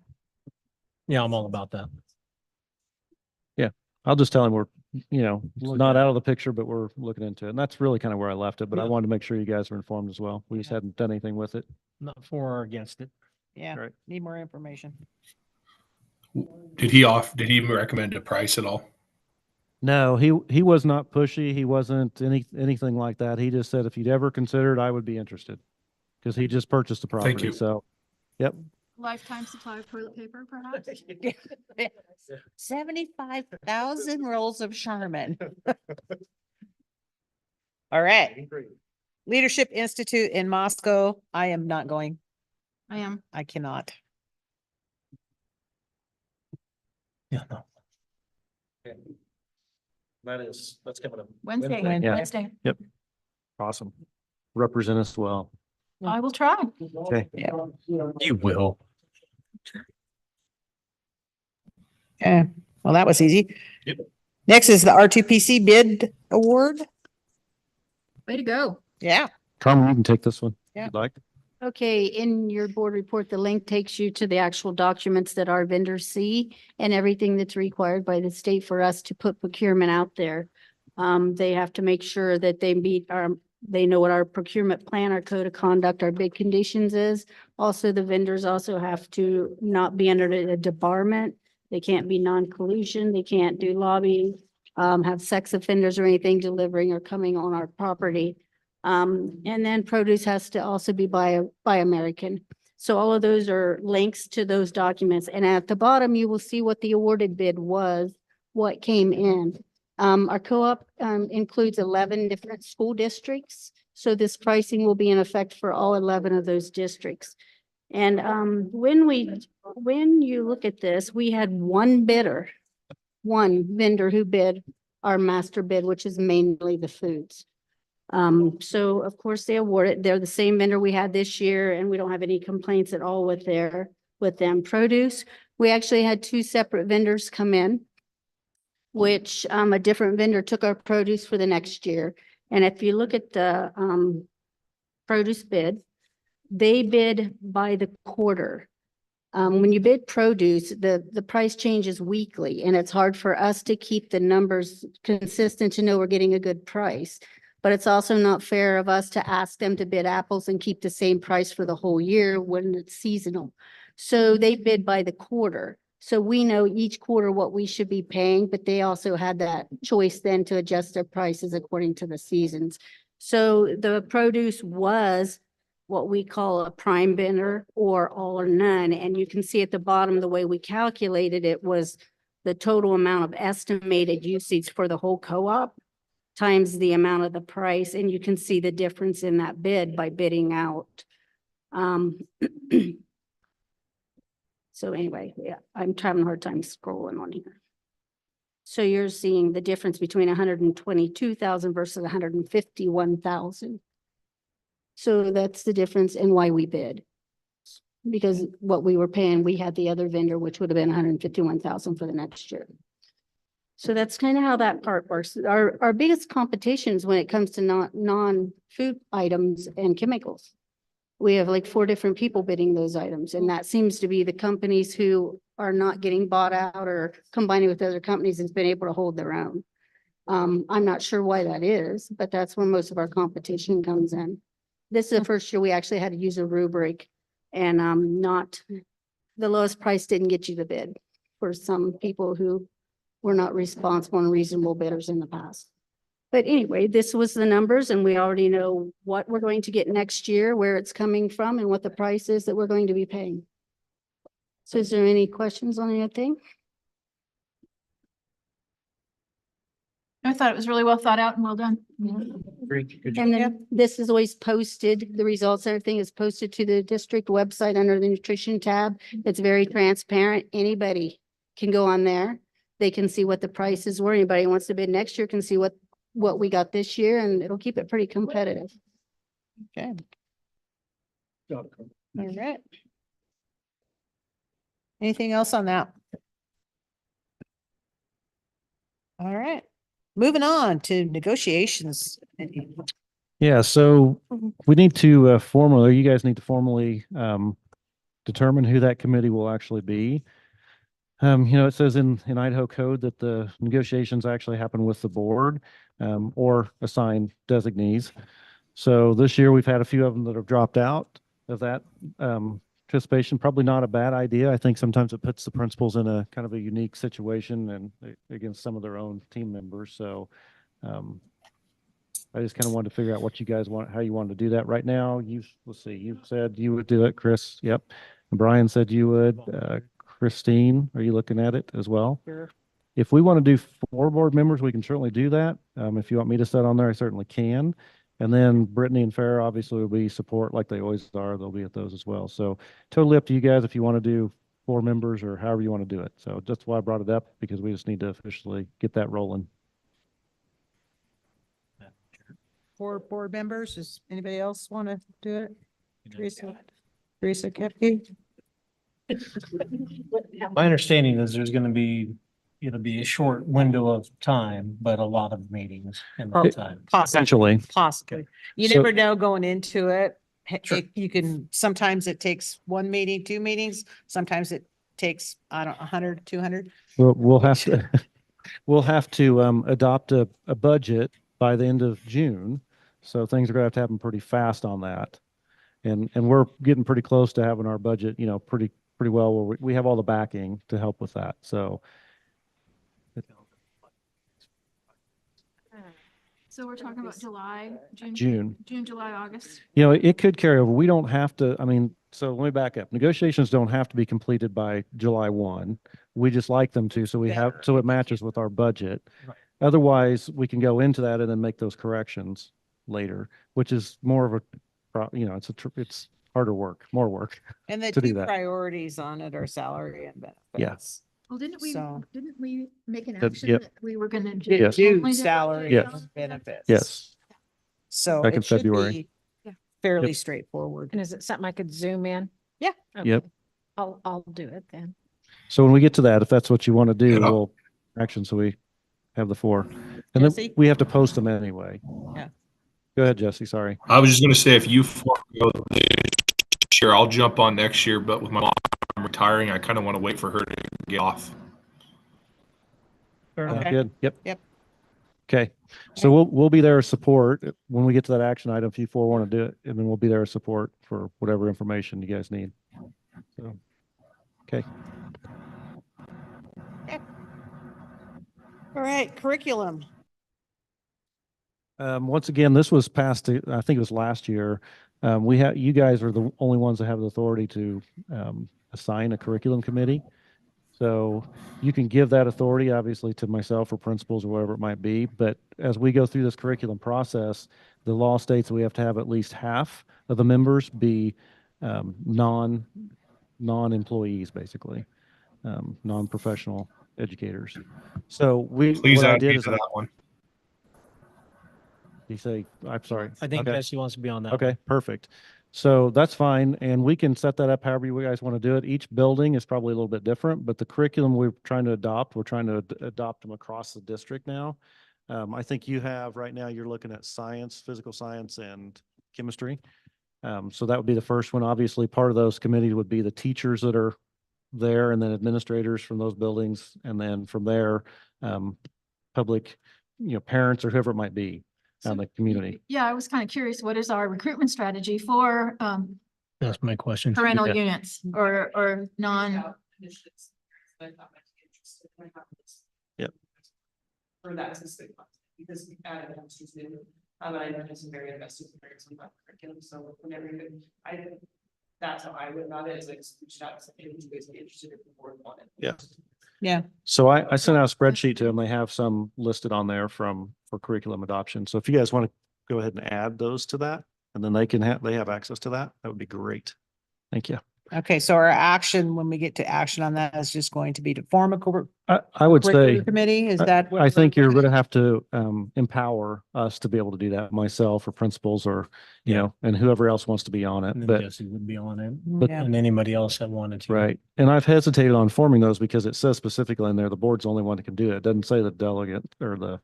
Yeah, I'm all about that. Yeah. I'll just tell him we're, not out of the picture, but we're looking into it. And that's really kind of where I left it, but I wanted to make sure you guys were informed as well. We just hadn't done anything with it. Not for or against it. Yeah, Right. need more information. Did he recommend a price at all? No, he was not pushy. He wasn't anything like that. He just said, if you'd ever considered, I would be interested. Because he just purchased the property. you. So, yep. Lifetime supply of toilet paper, perhaps? 75,000 rolls of Charmin. All right. Leadership Institute in Moscow. I am not going. I am. I cannot. Yeah, no. That's coming up. Wednesday, Yeah. Wednesday. Yep. Awesome. Represent us well. I will try. Okay. You will. Okay, well, that was easy. Yep. Next is the R2PC bid award. Way to go. Yeah. Carmen, you can take this one. If Yeah. you'd like. Okay, in your board report, the link takes you to the actual documents that our vendors see and everything that's required by the state for us to put procurement out there. They have to make sure that they meet they know what our procurement plan, our code of conduct, our bid conditions is. Also, the vendors also have to not be under a debarment. They can't be non-collusion. They can't do lobbying, have sex offenders or anything delivering or coming on our property. And then produce has to also be by American. So all of those are links to those documents. And at the bottom, you will see what the awarded bid was, what came in. Our co-op includes 11 different school districts. So this pricing will be in effect for all 11 of those districts. And when you look at this, we had one vendor who bid our master bid, which is mainly the foods. So of course they award it. They're the same vendor we had this year and we don't have any complaints at all with them. Produce, we actually had two separate vendors come in, which a different vendor took our produce for the next year. And if you look at the produce bid, they bid by the quarter. When you bid produce, the price changes weekly and it's hard for us to keep the numbers consistent to know we're getting a good price. But it's also not fair of us to ask them to bid apples and keep the same price for the whole year when it's seasonal. So they bid by the quarter. So we know each quarter what we should be paying, but they also had that choice then to adjust their prices according to the seasons. So the produce was what we call a prime vendor or all or none. And you can see at the bottom, the way we calculated it was the total amount of estimated usage for the whole co-op times the amount of the price. And you can see the difference in that bid by bidding out. So anyway, yeah, I'm having a hard time scrolling on here. So you're seeing the difference between 122,000 versus 151,000. So that's the difference in why we bid. Because what we were paying, we had the other vendor, which would have been 151,000 for the next year. So that's kind of how that part works. Our biggest competitions when it comes to non-food items and chemicals. We have like 4 different people bidding those items, and that seems to be the companies who are not getting bought out or combining with other companies and been able to hold their own. I'm not sure why that is, but that's where most of our competition comes in. This is the first year we actually had to use a rubric, and not, the lowest price didn't get you the bid for some people who were not responsible and reasonable bidders in the past. But anyway, this was the numbers, and we already know what we're going to get next year, where it's coming from, and what the price is that we're going to be paying. So is there any questions on anything? I thought it was really well thought out and well done. And then this is always posted, the results, everything is posted to the district website under the nutrition tab. It's very transparent. Anybody can go on there. They can see what the prices were. Anybody who wants to bid next year can see what we got this year, and it'll keep it pretty competitive. Okay. All right. Anything else on that? All right. Moving on to negotiations. Yeah, so we need to formally, you guys need to formally determine who that committee will actually be. It says in Idaho code that the negotiations actually happen with the board or assigned designees. So this year we've had a few of them that have dropped out of that participation. Probably not a bad idea. I think sometimes it puts the principals in a kind of a unique situation and against some of their own team members. So I just kind of wanted to figure out what you guys want, how you want to do that right now. Let's see, you said you would do it, Chris. Yep. And Brian said you would. Christine, are you looking at it as well? Sure. If we want to do 4 board members, we can certainly do that. If you want me to set on there, I certainly can. And then Brittany and Farrah obviously will be support like they always are. They'll be at those as well. So totally up to you guys if you want to do 4 members or however you want to do it. So that's why I brought it up, because we just need to officially get that rolling. 4 board members. Does anybody else want to do it? Teresa Kepke? My understanding is there's gonna be, it'll be a short window of time, but a lot of meetings in that time. Essentially. Possibly. You So- never know going into it. Sure. You can, sometimes it takes 1 meeting, 2 meetings. Sometimes it takes, I don't know, 100, 200. We'll have to, we'll have to adopt a budget by the end of June. So things are gonna have to happen pretty fast on that. And we're getting pretty close to having our budget, pretty well, where we have all the backing to help with that. So So we're talking about July, June. July, August. It could carry over. We don't have to, so let me back up. Negotiations don't have to be completed by July 1. We just like them to, so so it matches with our budget. Right. Otherwise, we can go into that and then make those corrections later, which is more of it's harder work, more work. And the to do 2 that. priorities on it are salary and benefits. Yes. Well, didn't So- we make an That- action yep. that we were gonna Yes. Do only salary Yes. and benefits. Yes. So Back in it should February. be Yeah. fairly Yep. straightforward. And is it something I could zoom in? Yeah. Yep. Okay. I'll do it then. So when we get to that, if that's what you want to do, Yeah. we'll action. So we have the 4, and then Jesse? we have to post them anyway. Yeah. Go ahead, Jesse. Sorry. I was just gonna say, if you 4 go this year, I'll jump on next year, but with my mom retiring, I kind of want to wait for her to get off. Sounds Okay. good. Yep. Yep. Okay. So we'll be there as support when we get to that action item. If you 4 want to do it, and then we'll be there as support for whatever information you guys need. So, okay. All right, curriculum. Once again, this was passed, I think it was last year. You guys are the only ones that have the authority to assign a curriculum committee. So you can give that authority, obviously, to myself or principals or whatever it might be. But as we go through this curriculum process, the law states that we have to have at least half of the members be non-employees, basically, non-professional educators. So Please what I add did me is to that one. You say, I'm sorry. I think Okay. Jesse wants to be on that. Okay, perfect. So that's fine, and we can set that up however you guys want to do it. Each building is probably a little bit different, but the curriculum we're trying to adopt adopt them across the district now. I think you have, right now, you're looking at science, physical science, and chemistry. So that would be the first one. Obviously, part of those committees would be the teachers that are there and then administrators from those buildings. And then from there, public, parents or whoever it might be in the community. Yeah, I was kind of curious, what is our recruitment strategy for That's my question. parental Yeah. units or non? Yep. For that specific content, because we added extras in, and I know some very invested parents in that curriculum, so whenever that's how I went about it, is like reached out, so if you guys be interested if the board wanted. Yeah. Yeah. So I sent out a spreadsheet to them. They have some listed on there for curriculum adoption. So if you guys want to go ahead and add those to that, and then they have access to that, that would be great. Thank you. Okay, so our action, when we get to action on that, is just going to be to form a I would say, curriculum committee, is that? what I think we're you're going to have to empower us to be able to do that, myself or principals or, and whoever else wants to be on it. And then But Jesse would be on it, Yeah. and anybody else that wanted to. right. And I've hesitated on forming those because it says specifically in there, the board's the only one that can do it. It doesn't say the delegate or the,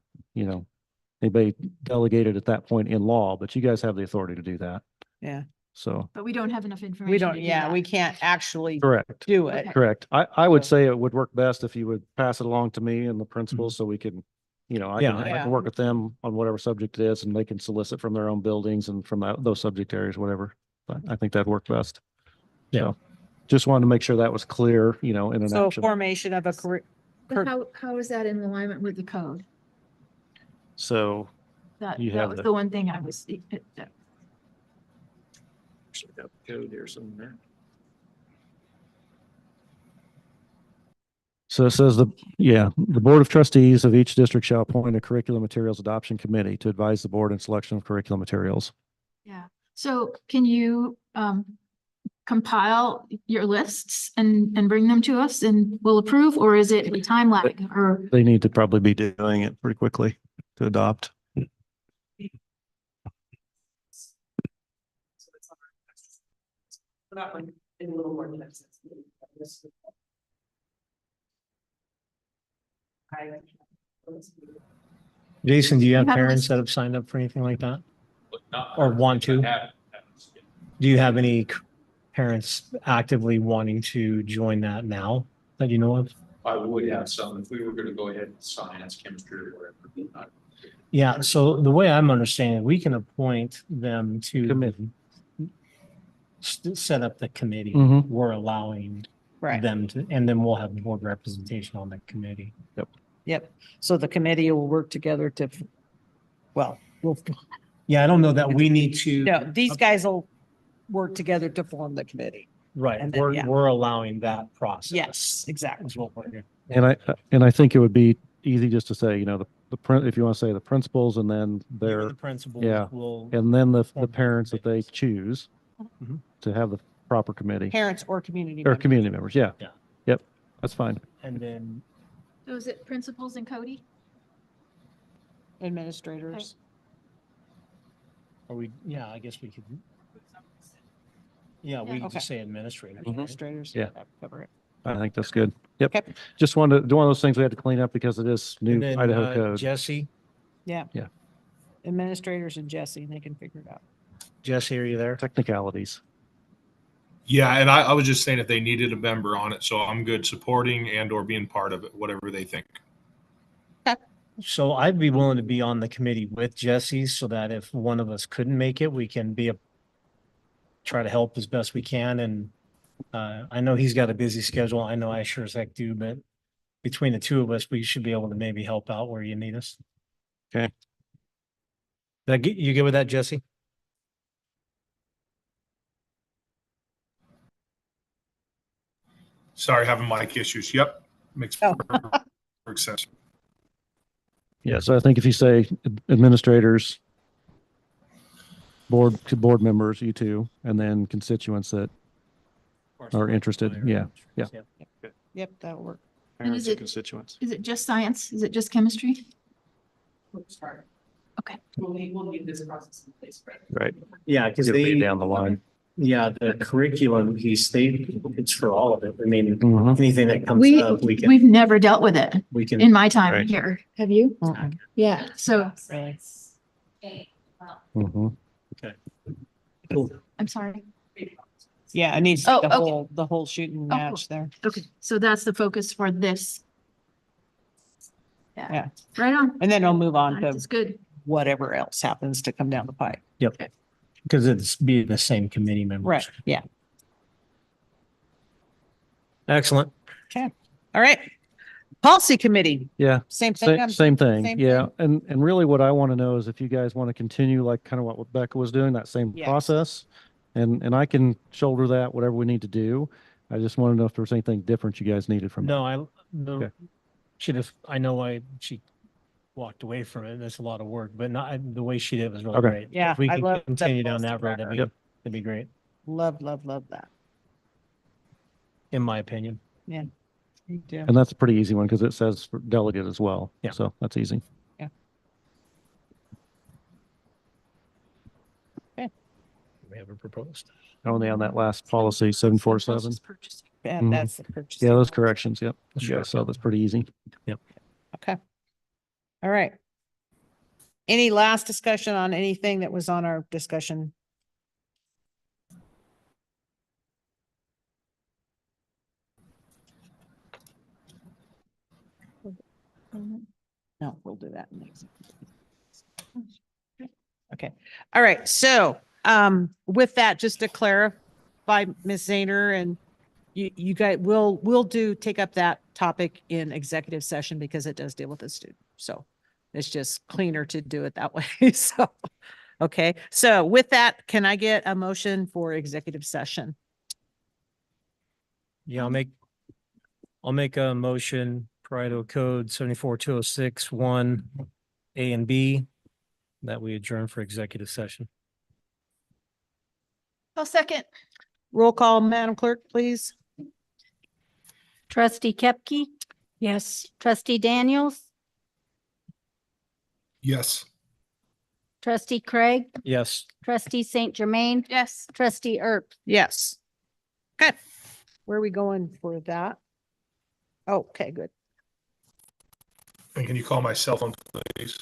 anybody delegated at that point in law, but you guys have the authority to do that. Yeah, So. But we don't have enough information. we to don't, do yeah, that. we can't actually Correct. do it. Okay. Correct. I would say it would work best if you would pass it along to me and the principals so we can, I Yeah. can work with them on whatever subject it is and they can solicit from their own buildings and from those subject areas, whatever. But I think that'd work best. Yeah. So, just wanted to make sure that was clear, in an So action. formation of a career. But how is that in alignment with the code? So That You that have was the- the one thing I was. actually got the code here somewhere. So it says the Board of Trustees of each district shall appoint a curriculum materials adoption committee to advise the board in selection of curriculum materials. Yeah, so can you compile your lists and bring them to us and we'll approve, or is it a time lag or? They need to probably be doing it pretty quickly to adopt. So that one is a little more intense. Jason, do you have You have a parents list? that have signed up for anything like that? Not- Or want to? I haven't yet. Do you have any parents actively wanting to join that now that you know of? I would have some, if we were gonna go ahead and science, chemistry, or whatever. Yeah, so the way I'm understanding, we can appoint them to Committee. set up the committee. Mhm. We're allowing Right. them to, and then we'll have board representation on the committee. Yep. So the committee will work together to, we'll, Yeah, I don't know that we need to. no, these guys will work together to form the committee. Right, and then, yeah. we're allowing that process. Yes, exactly. Is what we're doing. And I think it would be easy just to say, if you want to say the principals and then their, The principals yeah. will. and then the form parents that they choose Mhm. to have the proper committee Parents or community. or members. community members. Yeah. Yeah. Yep. That's fine. And then, So is it principals and Cody? Administrators. yeah, I guess we could. Yeah, we could Okay. just say administrator. Administrators. Yeah. Cover it. I think that's good. Yep. Okay. Just one of those things we had to clean up because it is new And then, Idaho code. Jesse, Yeah. Yeah. Administrators and Jesse, they can figure it out. Jesse, are you there? Technicalities. Yeah, and I was just saying if they needed a member on it, so I'm good supporting and or being part of it, whatever they think. So I'd be willing to be on the committee with Jesse so that if one of us couldn't make it, we can try to help as best we can. And I know he's got a busy schedule. I know I sure as heck do, but between the two of us, we should be able to maybe help out where you need us. Okay. You good with that, Jesse? Sorry, having mic issues. Yep. Makes Oh. perfect sense. Yeah. So I think if you say administrators, board members, you two, and then constituents that are interested. Yeah. Yeah. Yep, that'll work. And Parents is and it- constituents. Is it just science? Is it just chemistry? We'll start. Okay. We'll need this process in place, right? Right. Yeah, because It'll be they, down the line. yeah, the curriculum piece, it's for all of it. I mean, Mhm. anything that comes up, we can, We've never dealt with it we can. in my time Right. here. Have you? Mm-mm. Yeah, so Really. Mhm. Cool. I'm sorry. Yeah, it needs to Oh, be the okay. whole shooting Oh, match there. Okay, so that's the focus for this. Yeah. Right on. And then we'll move on to That's good. whatever else happens to come down the pipe. Yep. Because it's be the same committee members. Right, yeah. Excellent. Okay, all right. Policy committee, Yeah. same thing. Same thing. same Yeah. thing? And really what I want to know is if you guys want to continue like kind of what Becca was doing, that same Yes. process. And I can shoulder that, whatever we need to do. I just want to know if there's anything different you guys needed from me. No, Okay. I know why she walked away from it. That's a lot of work, but not the way she did it was really Okay. great. Yeah, If we I can love that continue down that policy road, tracker. Yep. that'd be great, Love that. in my opinion. Yeah. Me too. And that's a pretty easy one because it says for delegate as well. Yeah. So that's easy. We haven't proposed. Only on that last policy, 747. Yeah, Mhm. that's the purchase. Yeah, those corrections. Yep. Sure. Yeah, so that's pretty easy. Okay. All right. Any last discussion on anything that was on our discussion? No, we'll do that next. Okay. All right. So, with that, just to clarify, Ms. Zahner, and you guys, we'll take up that topic in executive session because it does deal with the student. So it's just cleaner to do it that way. So, okay. So with that, can I get a motion for executive session? Yeah, I'll make a motion, Parieto Code 74206 A and B, that we adjourn for executive session. I'll second. Roll call, Madam Clerk, please. Trustee Kepke, Yes. trustee Daniels, Yes. trustee Craig, Yes. trustee Saint Germain, Yes. trustee Earp. Yes. Okay. Where are we going for that? Oh, okay, good. And can you call my cell phone, please?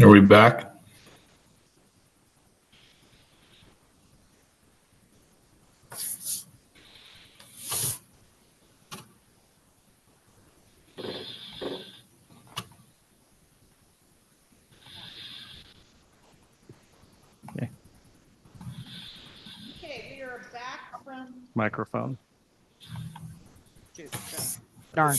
Are we back? Okay, we are back from. Microphone. Shoot, darn.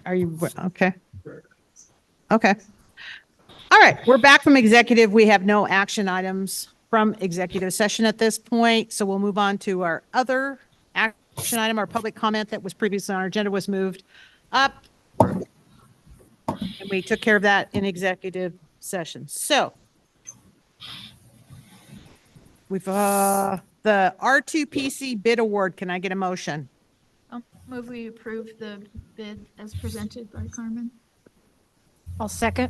Are you, okay? Okay. All right, we're back from executive. We have no action items from executive session at this point, so we'll move on to our other action item. Our public comment that was previously on our agenda was moved up. And we took care of that in executive session. So we've, the R2PC bid award, can I get a motion? I'll move we approve the bid as presented by Carmen. I'll second.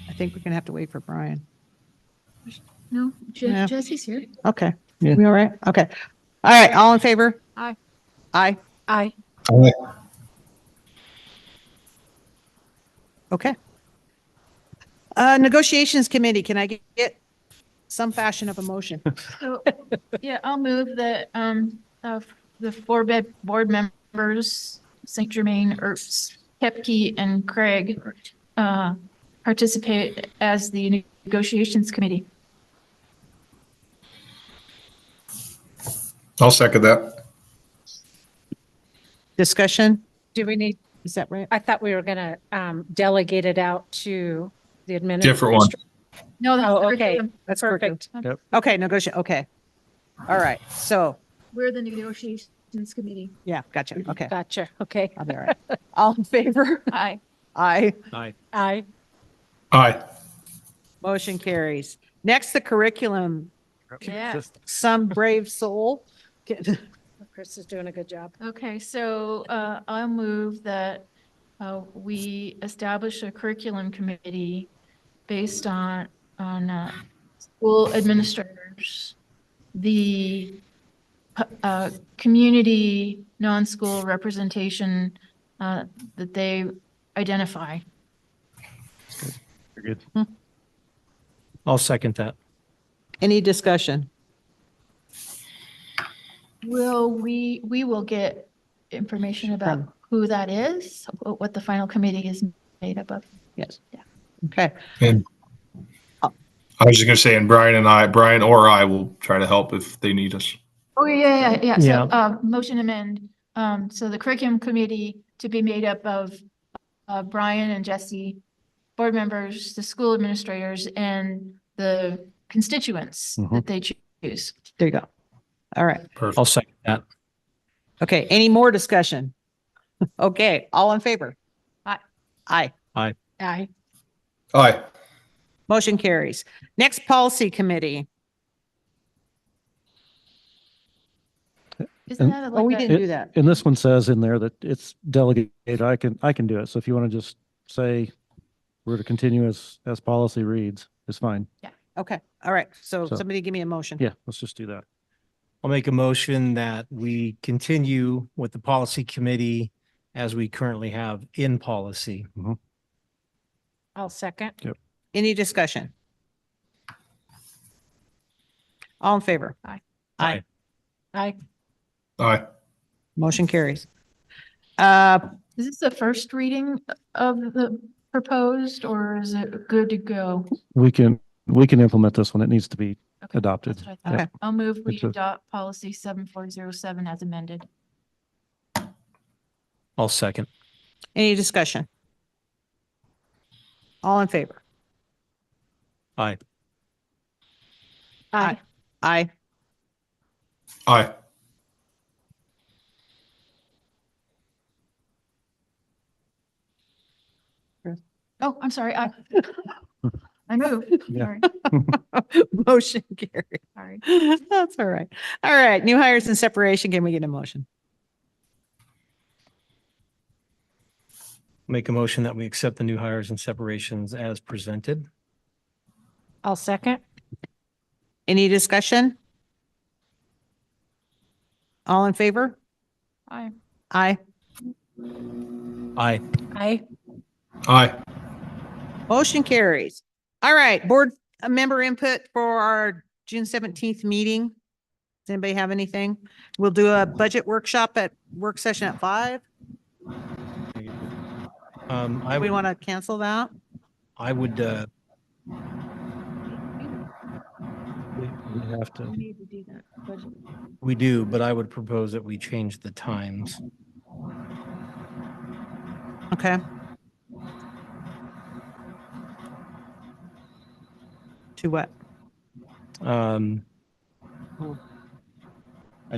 I think we're gonna have to wait for Brian. No, Yeah. Jesse's here. Okay, Yeah. we all right? Okay. All right, all in favor? Aye. Aye. Aye. Okay. Negotiations committee, can I get some fashion of a motion? So, yeah, I'll move that, the four board members, St. Germain, Ertz, Kepke, and Craig, participate as the negotiations committee. I'll second that. Discussion? Do we need, Is that right? I thought we were gonna delegate it out to the administrator. Different one. No, that's Oh, okay. curriculum. That's Perfect. Yep. Okay, negotiate, okay. All right, so, We're the negotiations committee. yeah, gotcha, okay. Gotcha. Okay. I'll be all right. All in favor? Aye. Aye. Aye. Aye. Aye. Motion carries. Next, the curriculum, Yeah. some brave soul. Chris is doing a good job. Okay, so, I'll move that, we establish a curriculum committee based on, school administrators, the, community non-school representation, that they identify. You're good. I'll second that. Any discussion? We will get information about From- who that is, what the final committee is made up of. Yes. Okay. And I was just gonna say, and Brian or I will try to help if they need us. Oh, yeah. So, Yeah. motion amend, so the curriculum committee to be made up of, Brian and Jesse, board members, the school administrators, and the constituents that they choose. There you go. All right. Perfect. I'll second that. Okay, any more discussion? Okay, all in favor? Aye. Aye. Aye. Aye. Aye. Motion carries. Next, policy committee. Isn't And- that Oh, we like didn't a, do that. And this one says in there that it's delegated. I can do it. So if you want to just say we're to continue as policy reads, it's fine. Okay, all right. So So- somebody give me a motion. Yeah, let's just do that. I'll make a motion that we continue with the policy committee as we currently have in policy. I'll second. Any discussion? All in favor? Aye. Aye. Aye. Aye. Motion carries. is this the first reading of the proposed, or is it good to go? We can implement this one. It needs to be Okay, adopted. that's what I thought. Okay. I'll move we It's a- adopt policy 7407 as amended. I'll second. Any discussion? All in favor? Aye. Aye. Aye. Aye. Oh, I'm sorry, I moved, Yeah. sorry, Motion carried. sorry. That's all right. All right, new hires and separation. Can we get a motion? Make a motion that we accept the new hires and separations as presented. I'll second. Any discussion? All in favor? Aye. Aye. Aye. Aye. Aye. Motion carries. All right, board member input for our June 17th meeting. Does anybody have anything? We'll do a budget workshop at work session at 5. We want to cancel that? I would, we have to, need to do that. Budget. we do, but I would propose that we change the times. Okay. To what? I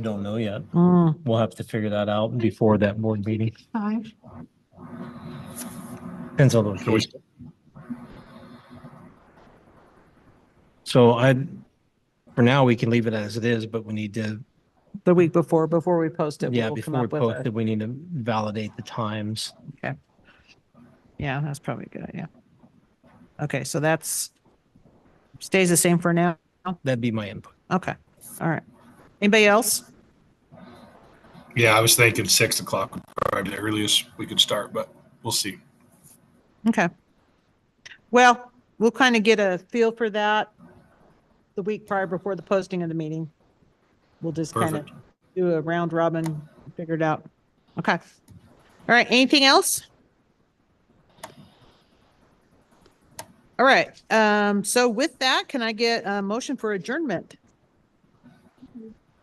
don't know yet. Mm. We'll have to figure that out before that board meeting. 5. Depends on the location. So for now, we can leave it as it is, but we need to, The week before we post it. yeah, we'll come before we up with post a- it, we need to validate the times. Okay. Yeah, that's probably a good idea. Okay, so that's stays the same for now. That'd be my input. Okay, all right. Anybody else? Yeah, I was thinking 6 o'clock would probably be the earliest we could start, but we'll see. Okay. Well, we'll kind of get a feel for that the week prior before the posting of the meeting. We'll just kind of Perfect. do a round robin, figure it out. Okay. All right, anything else? All right, so with that, can I get a motion for adjournment?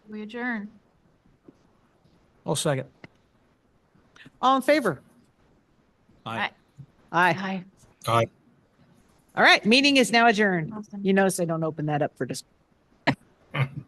We adjourn. I'll second. All in favor? Aye. Aye. Aye. Aye. All right, meeting is now adjourned. Awesome. You notice I don't open that up for discussion.